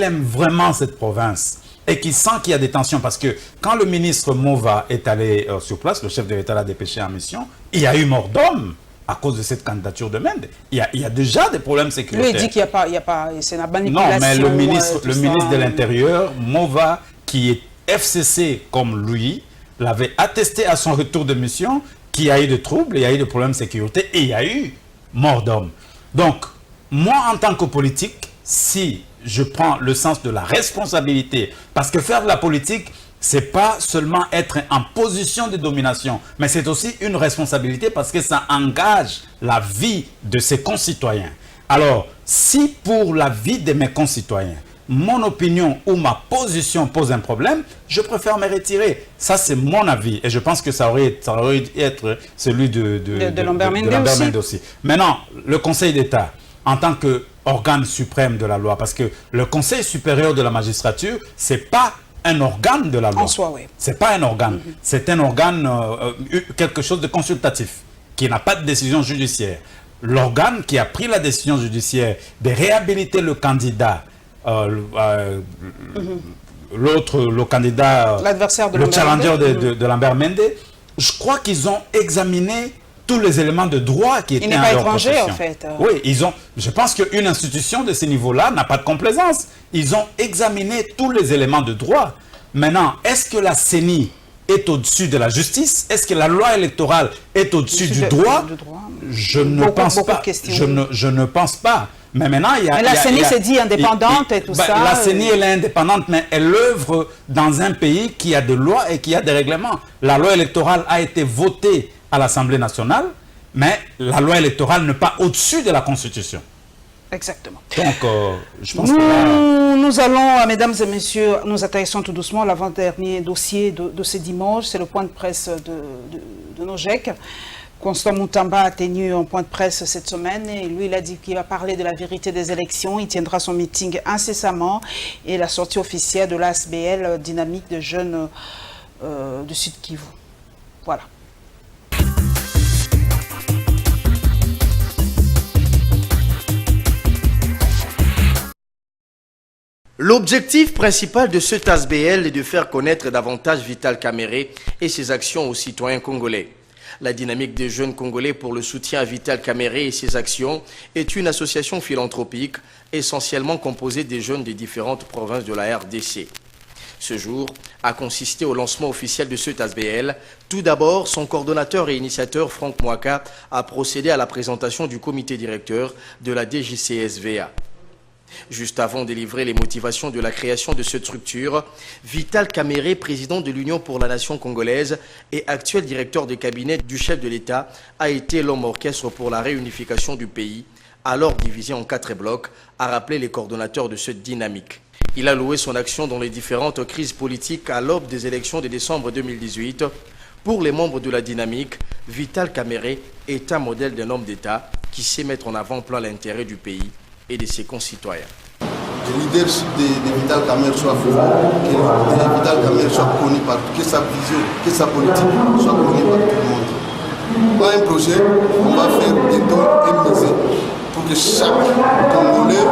aime vraiment cette province et qu'il sent qu'il y a des tensions, parce que quand le ministre Mova est allé sur place, le chef de l'État l'a dépêché en mission, il y a eu mort d'homme à cause de cette candidature de Mende. Il y a déjà des problèmes sécuritaires. Lui, il dit qu'il n'y a pas, c'est la manipulation. Non, mais le ministre de l'Intérieur, Mova, qui est FCC comme lui, l'avait attesté à son retour de mission qu'il y a eu de troubles, il y a eu de problèmes de sécurité et il y a eu mort d'homme. Donc, moi, en tant que politique, si je prends le sens de la responsabilité, parce que faire de la politique, c'est pas seulement être en position de domination, mais c'est aussi une responsabilité parce que ça engage la vie de ses concitoyens. Alors, si pour la vie de mes concitoyens, mon opinion ou ma position pose un problème, je préfère me retirer. Ça, c'est mon avis. Et je pense que ça aurait dû être celui de Lambert Mende aussi. Maintenant, le Conseil d'État, en tant qu'organe suprême de la loi, parce que le Conseil supérieur de la magistrature, c'est pas un organe de la loi. En soi, oui. C'est pas un organe. C'est un organe, quelque chose de consultatif, qui n'a pas de décision judiciaire. L'organe qui a pris la décision judiciaire de réhabiliter le candidat, le candidat, l'adversaire de le challenger de Lambert Mende, je crois qu'ils ont examiné tous les éléments de droit qui étaient en leur possession. Il n'est pas étranger, en fait. Oui, je pense qu'une institution de ce niveau-là n'a pas de complaisance. Ils ont examiné tous les éléments de droit. Maintenant, est-ce que la CENI est au-dessus de la justice? Est-ce que la loi électorale est au-dessus du droit? Je ne pense pas. Je ne pense pas. Mais maintenant, la CENI s'est dit indépendante et tout ça. La CENI, elle est indépendante, mais elle œuvre dans un pays qui a des lois et qui a des règlements. La loi électorale a été votée à l'Assemblée nationale, mais la loi électorale n'est pas au-dessus de la Constitution. Exactement. Donc, je pense que nous allons, mesdames et messieurs, nous intéressons tout doucement à l'avant-dernier dossier de ce dimanche. C'est le point de presse de nos GEC. Constant Moutamba a tenu un point de presse cette semaine et lui, il a dit qu'il va parler de la vérité des élections. Il tiendra son meeting incessamment et la sortie officielle de l'ASBL, dynamique de jeunes du Sud Kivu. Voilà. L'objectif principal de cet ASBL est de faire connaître davantage Vital Kamerhe et ses actions aux citoyens congolais. La dynamique des jeunes congolais pour le soutien à Vital Kamerhe et ses actions est une association philanthropique essentiellement composée des jeunes des différentes provinces de la RDC. Ce jour a consisté au lancement officiel de cet ASBL. Tout d'abord, son coordonnateur et initiateur Franck Mwaka a procédé à la présentation du comité directeur de la DJCSVA. Juste avant de livrer les motivations de la création de cette structure, Vital Kamerhe, président de l'Union pour la nation congolaise et actuel directeur de cabinet du chef de l'État, a été l'homme orchestre pour la réunification du pays, alors divisé en 4 blocs, a rappelé les coordonnateurs de cette dynamique. Il a loué son action dans les différentes crises politiques à l'aube des élections de décembre 2018. Pour les membres de la dynamique, Vital Kamerhe est un modèle d'un homme d'État qui sait mettre en avant-plan l'intérêt du pays et de ses concitoyens. Le leadership de Vital Kamerhe soit fort, que Vital Kamerhe soit connu par que sa vision, que sa politique soit connue par tout le monde. Pas un projet, on va faire bientôt un musée pour que chaque Congolais,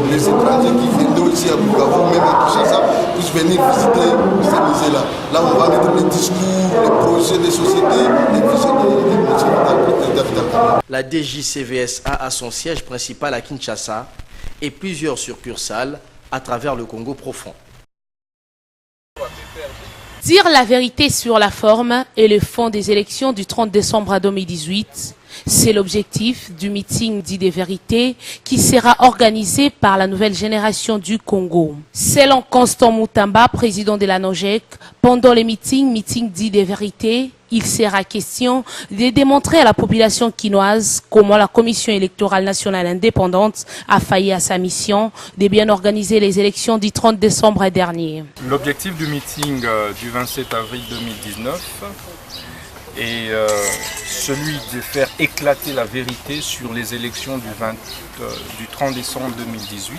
les étrangers qui viennent ici à Bukavu, même à Kinshasa, puissent venir visiter ces musées-là. Là, on va mettre les discours, les projets des sociétés, les visions de Vital Kamerhe. La DJCVSA a son siège principal à Kinshasa et plusieurs succursales à travers le Congo profond. Dire la vérité sur la forme et le fond des élections du 30 décembre 2018, c'est l'objectif du meeting dit des vérités qui sera organisé par la nouvelle génération du Congo. Selon Constant Mutamba, président de la NOJEC, pendant les meeting dit des vérités, il sera question de démontrer à la population quinoise comment la Commission électorale nationale indépendante a failli à sa mission de bien organiser les élections du 30 décembre dernier. L'objectif du meeting du 27 avril 2019 est celui de faire éclater la vérité sur les élections du 30 décembre 2018,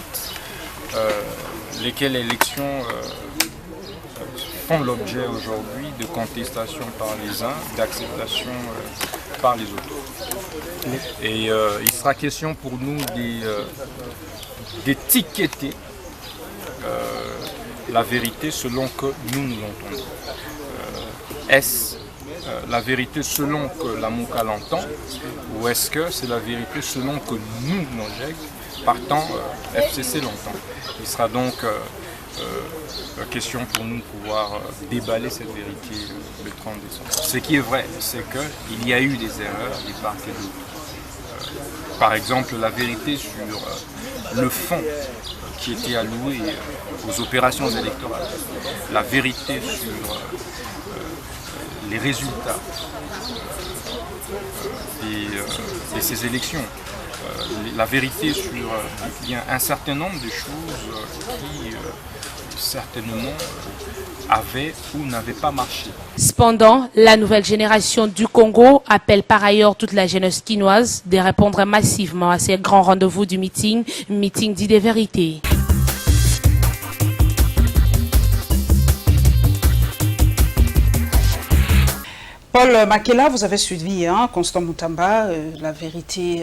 lesquelles élections font l'objet aujourd'hui de contestation par les uns, d'acceptation par les autres. Et il sera question pour nous d'étiqueter la vérité selon que nous l'entendons. Est-ce la vérité selon que la MOCA l'entend, ou est-ce que c'est la vérité selon que nous, NOJEC, partant FCC l'entend? Il sera donc question pour nous de pouvoir déballer cette vérité le 30 décembre. Ce qui est vrai, c'est qu'il y a eu des erreurs des part et d'autre. Par exemple, la vérité sur le fonds qui était alloué aux opérations électorales, la vérité sur les résultats de ces élections, la vérité sur un certain nombre de choses qui certainement avaient ou n'avaient pas marché. Cependant, la nouvelle génération du Congo appelle par ailleurs toute la jeunesse quinoise de répondre massivement à ces grands rendez-vous du meeting dit des vérités. Paul Makela, vous avez suivi Constant Mutamba, la vérité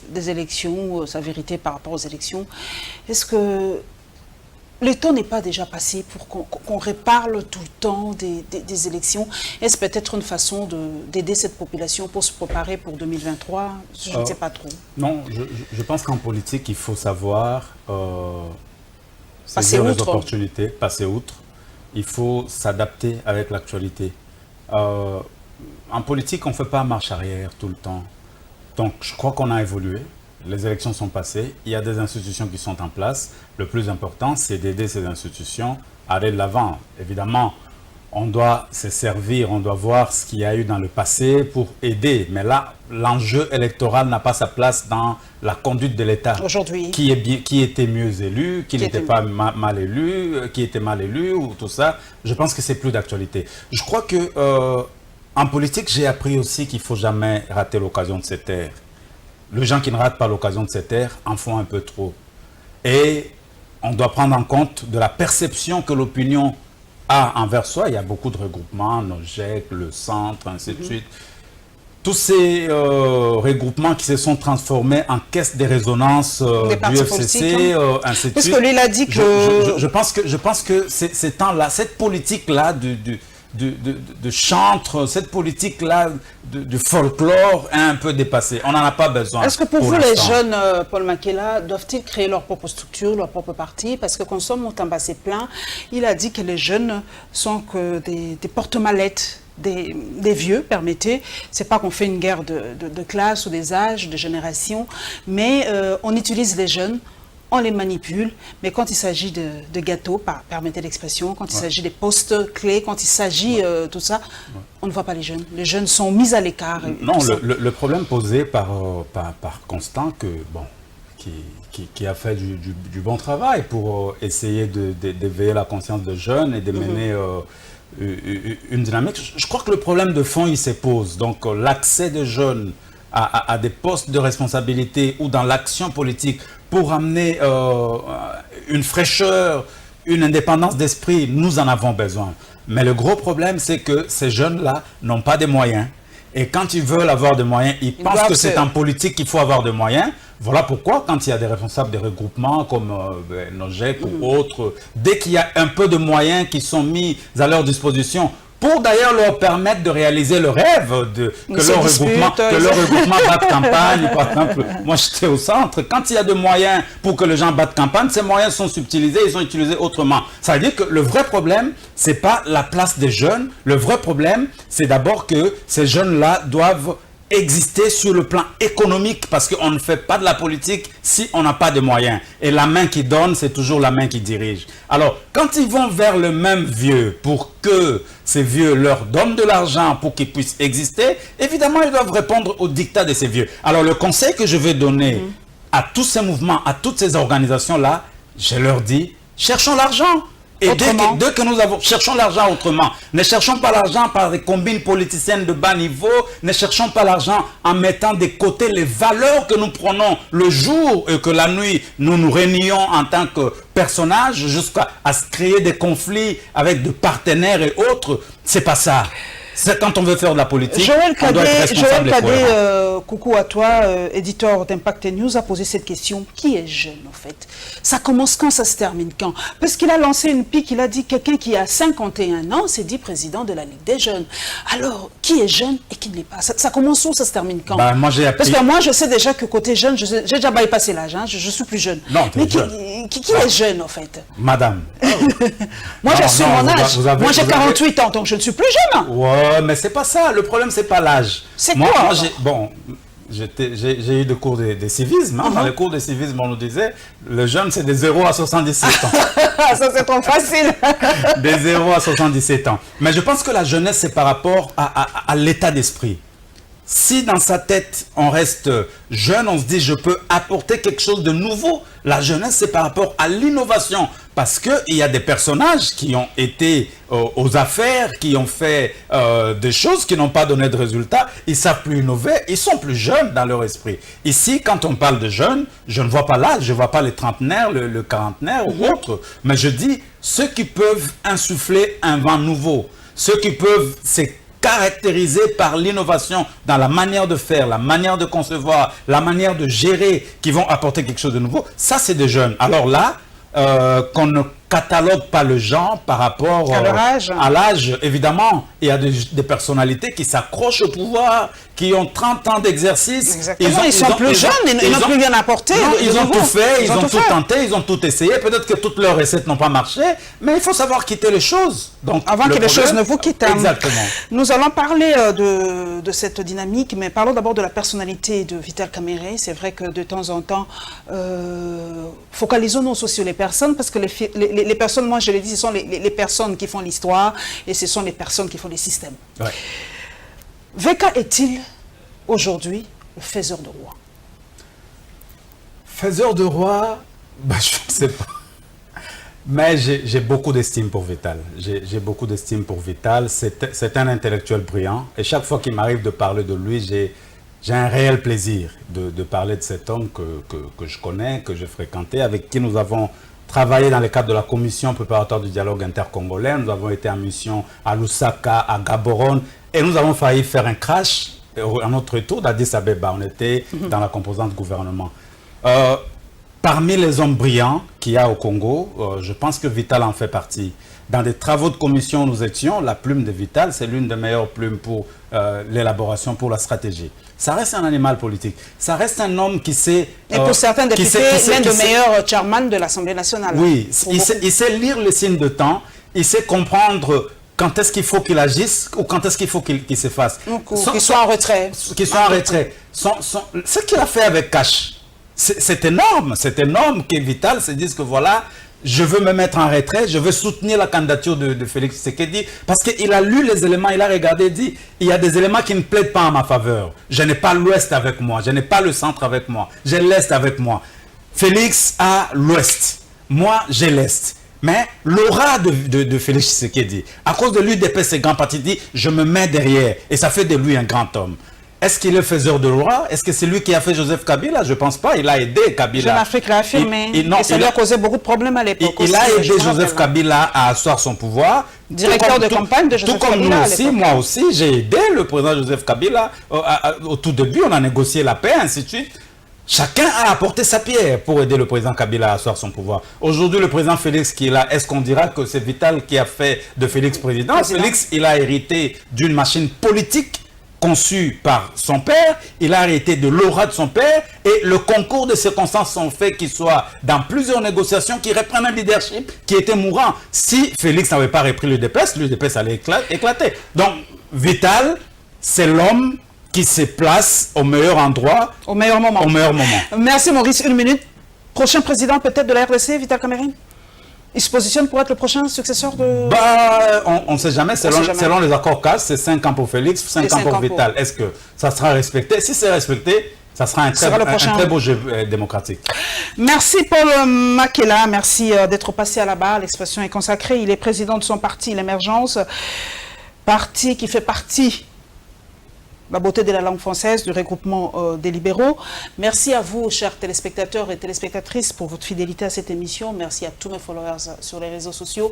des élections, sa vérité par rapport aux élections. Est-ce que le temps n'est pas déjà passé pour qu'on reparle tout le temps des élections? Est-ce peut-être une façon d'aider cette population pour se préparer pour 2023? Je ne sais pas trop. Non, je pense qu'en politique, il faut savoir saisir les opportunités, passer outre. Il faut s'adapter avec l'actualité. En politique, on ne fait pas marche arrière tout le temps. Donc, je crois qu'on a évolué. Les élections sont passées. Il y a des institutions qui sont en place. Le plus important, c'est d'aider ces institutions à aller de l'avant. Évidemment, on doit se servir, on doit voir ce qu'il y a eu dans le passé pour aider. Mais là, l'enjeu électoral n'a pas sa place dans la conduite de l'État. Aujourd'hui. Qui était mieux élu, qui n'était pas mal élu, qui était mal élu, ou tout ça. Je pense que c'est plus d'actualité. Je crois que en politique, j'ai appris aussi qu'il ne faut jamais rater l'occasion de se taire. Les gens qui ne ratent pas l'occasion de se taire en font un peu trop. Et on doit prendre en compte de la perception que l'opinion a envers soi. Il y a beaucoup de regroupements, NOJEC, le Centre, ainsi de suite. Tous ces regroupements qui se sont transformés en caisse de résonance du FCC, ainsi de suite. Parce que lui, il a dit que... Je pense que ces temps-là, cette politique-là de chantre, cette politique-là de folklore est un peu dépassée. On n'en a pas besoin. Est-ce que pour vous, les jeunes, Paul Makela, doivent-ils créer leur propre structure, leur propre parti? Parce que Constant Mutamba s'est plaint, il a dit que les jeunes sont que des porte-mallettes des vieux, permettez. C'est pas qu'on fait une guerre de classe ou des âges, de génération, mais on utilise les jeunes, on les manipule, mais quand il s'agit de gâteaux, permettez l'expression, quand il s'agit des postes clés, quand il s'agit tout ça, on ne voit pas les jeunes. Les jeunes sont mis à l'écart. Non, le problème posé par Constant, qui a fait du bon travail pour essayer d'éveiller la conscience des jeunes et de mener une dynamique. Je crois que le problème de fond, il se pose. Donc l'accès des jeunes à des postes de responsabilité ou dans l'action politique pour amener une fraîcheur, une indépendance d'esprit, nous en avons besoin. Mais le gros problème, c'est que ces jeunes-là n'ont pas de moyens. Et quand ils veulent avoir des moyens, ils pensent que c'est en politique qu'il faut avoir des moyens. Voilà pourquoi, quand il y a des responsables des regroupements comme Nogec ou autres, dès qu'il y a un peu de moyens qui sont mis à leur disposition, pour d'ailleurs leur permettre de réaliser le rêve que leur regroupement batte campagne. Par exemple, moi j'étais au centre, quand il y a des moyens pour que les gens battent campagne, ces moyens sont subtilisés, ils sont utilisés autrement. Ça veut dire que le vrai problème, c'est pas la place des jeunes, le vrai problème, c'est d'abord que ces jeunes-là doivent exister sur le plan économique, parce qu'on ne fait pas de la politique si on n'a pas de moyens. Et la main qui donne, c'est toujours la main qui dirige. Alors, quand ils vont vers le même vieux pour que ces vieux leur donnent de l'argent pour qu'ils puissent exister, évidemment, ils doivent répondre au dictat de ces vieux. Alors, le conseil que je vais donner à tous ces mouvements, à toutes ces organisations-là, je leur dis, cherchons l'argent. Et dès que nous avons, cherchons l'argent autrement. Ne cherchons pas l'argent par des combines politiciennes de bas niveau. Ne cherchons pas l'argent en mettant de côté les valeurs que nous prenons le jour et que la nuit nous nous réunions en tant que personnages jusqu'à créer des conflits avec des partenaires et autres. C'est pas ça. C'est quand on veut faire de la politique, on doit être responsable et cohérent. Coucou à toi, éditeur d'Impact News, a posé cette question. Qui est jeune, en fait? Ça commence quand, ça se termine quand? Parce qu'il a lancé une pique, il a dit quelqu'un qui a 51 ans s'est dit président de la Ligue des jeunes. Alors, qui est jeune et qui ne l'est pas? Ça commence où, ça se termine quand? Moi, parce que moi, je sais déjà que côté jeune, j'ai déjà bypassé l'âge, hein, je suis plus jeune. Non, mais qui est jeune, en fait? Madame. Moi, j'assume mon âge. Moi, j'ai 48 ans, donc je ne suis plus jeune. Ouais, mais c'est pas ça. Le problème, c'est pas l'âge. C'est quoi? J'ai eu des cours de civisme. Dans les cours de civisme, on nous disait, le jeune, c'est de 0 à 77 ans. Ça, c'est trop facile. De 0 à 77 ans. Mais je pense que la jeunesse, c'est par rapport à l'état d'esprit. Si dans sa tête, on reste jeune, on se dit, je peux apporter quelque chose de nouveau. La jeunesse, c'est par rapport à l'innovation. Parce qu'il y a des personnages qui ont été aux affaires, qui ont fait des choses qui n'ont pas donné de résultats. Ils ne savent plus innover, ils sont plus jeunes dans leur esprit. Ici, quand on parle de jeunes, je ne vois pas l'âge, je ne vois pas les trentenaires, le quarantenaire ou autre. Mais je dis, ceux qui peuvent insuffler un vent nouveau, ceux qui peuvent caractérisés par l'innovation dans la manière de faire, la manière de concevoir, la manière de gérer, qui vont apporter quelque chose de nouveau, ça c'est des jeunes. Alors là, qu'on ne catalogue pas le genre par rapport à l'âge, évidemment. Il y a des personnalités qui s'accrochent au pouvoir, qui ont 30 ans d'exercice. Exactement, ils sont plus jeunes, ils n'ont plus rien apporté. Ils ont tout fait, ils ont tout tenté, ils ont tout essayé. Peut-être que toutes leurs recettes n'ont pas marché, mais il faut savoir quitter les choses. Donc, avant que les choses ne vous quittent. Exactement. Nous allons parler de cette dynamique, mais parlons d'abord de la personnalité de Vital Kamerhe. C'est vrai que de temps en temps, focalisons-nous aussi sur les personnes, parce que les personnes, moi je l'ai dit, ce sont les personnes qui font l'histoire et ce sont les personnes qui font les systèmes. Ouais. VK est-il aujourd'hui le faiseur de roi? Faiseur de roi, je ne sais pas. Mais j'ai beaucoup d'estime pour Vital. J'ai beaucoup d'estime pour Vital. C'est un intellectuel brillant. Et chaque fois qu'il m'arrive de parler de lui, j'ai un réel plaisir de parler de cet homme que je connais, que j'ai fréquenté, avec qui nous avons travaillé dans le cadre de la commission préparatoire du dialogue intercongolais. Nous avons été en mission à Lusaka, à Gaborone, et nous avons failli faire un crash à notre retour d'Addis Abeba. On était dans la composante gouvernement. Parmi les hommes brillants qu'il y a au Congo, je pense que Vital en fait partie. Dans des travaux de commission où nous étions, la plume de Vital, c'est l'une des meilleures plumes pour l'élaboration, pour la stratégie. Ça reste un animal politique. Ça reste un homme qui sait... Et pour certains députés, l'un des meilleurs chairman de l'Assemblée nationale. Oui, il sait lire les signes de temps, il sait comprendre quand est-ce qu'il faut qu'il agisse ou quand est-ce qu'il faut qu'il s'efface. Qu'il soit en retrait. Qu'il soit en retrait. Ce qu'il a fait avec Cash, c'est énorme que Vital se dise que voilà, je veux me mettre en retrait, je veux soutenir la candidature de Félix Tshisekedi, parce qu'il a lu les éléments, il a regardé et dit, il y a des éléments qui ne plaident pas en ma faveur. Je n'ai pas l'Ouest avec moi, je n'ai pas le centre avec moi, j'ai l'Est avec moi. Félix a l'Ouest, moi j'ai l'Est. Mais l'aura de Félix Tshisekedi, à cause de lui d'épais ses grands partis, dit, je me mets derrière, et ça fait de lui un grand homme. Est-ce qu'il est faiseur de roi? Est-ce que c'est lui qui a fait Joseph Kabila? Je ne pense pas. Il a aidé Kabila. Jeune Afrique l'a affirmé. Et ça lui a causé beaucoup de problèmes à l'époque. Il a aidé Joseph Kabila à asseoir son pouvoir. Directeur de campagne de Joseph Kabila. Tout comme nous aussi, moi aussi, j'ai aidé le président Joseph Kabila. Au tout début, on a négocié la paix, ainsi de suite. Chacun a apporté sa pierre pour aider le président Kabila à asseoir son pouvoir. Aujourd'hui, le président Félix qui est là, est-ce qu'on dira que c'est Vital qui a fait de Félix président? Félix, il a hérité d'une machine politique conçue par son père, il a hérité de l'aura de son père, et le concours de circonstances ont fait qu'il soit dans plusieurs négociations qui reprennent un leadership qui était mourant. Si Félix n'avait pas repris le DPS allait éclater. Donc, Vital, c'est l'homme qui se place au meilleur endroit, au meilleur moment. Merci Maurice, 1 minute. Prochain président peut-être de la RDC, Vital Kamerhe? Il se positionne pour être le prochain successeur de... On ne sait jamais, selon les accords CAS, c'est 5 ans pour Félix, 5 ans pour Vital. Est-ce que ça sera respecté? Si c'est respecté, ça sera un très beau jeu démocratique. Merci Paul Makela, merci d'être passé à la barre. L'expression est consacrée. Il est président de son parti, l'Émergence, parti qui fait partie la beauté de la langue française, du regroupement des libéraux. Merci à vous, chers téléspectateurs et téléspectatrices, pour votre fidélité à cette émission. Merci à tous mes followers sur les réseaux sociaux.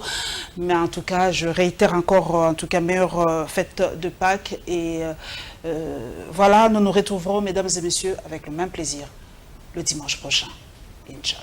Mais en tout cas, je réitère encore, meilleure fête de Pâques. Et voilà, nous nous retrouverons, mesdames et messieurs, avec le même plaisir, le dimanche prochain. Inch'Allah.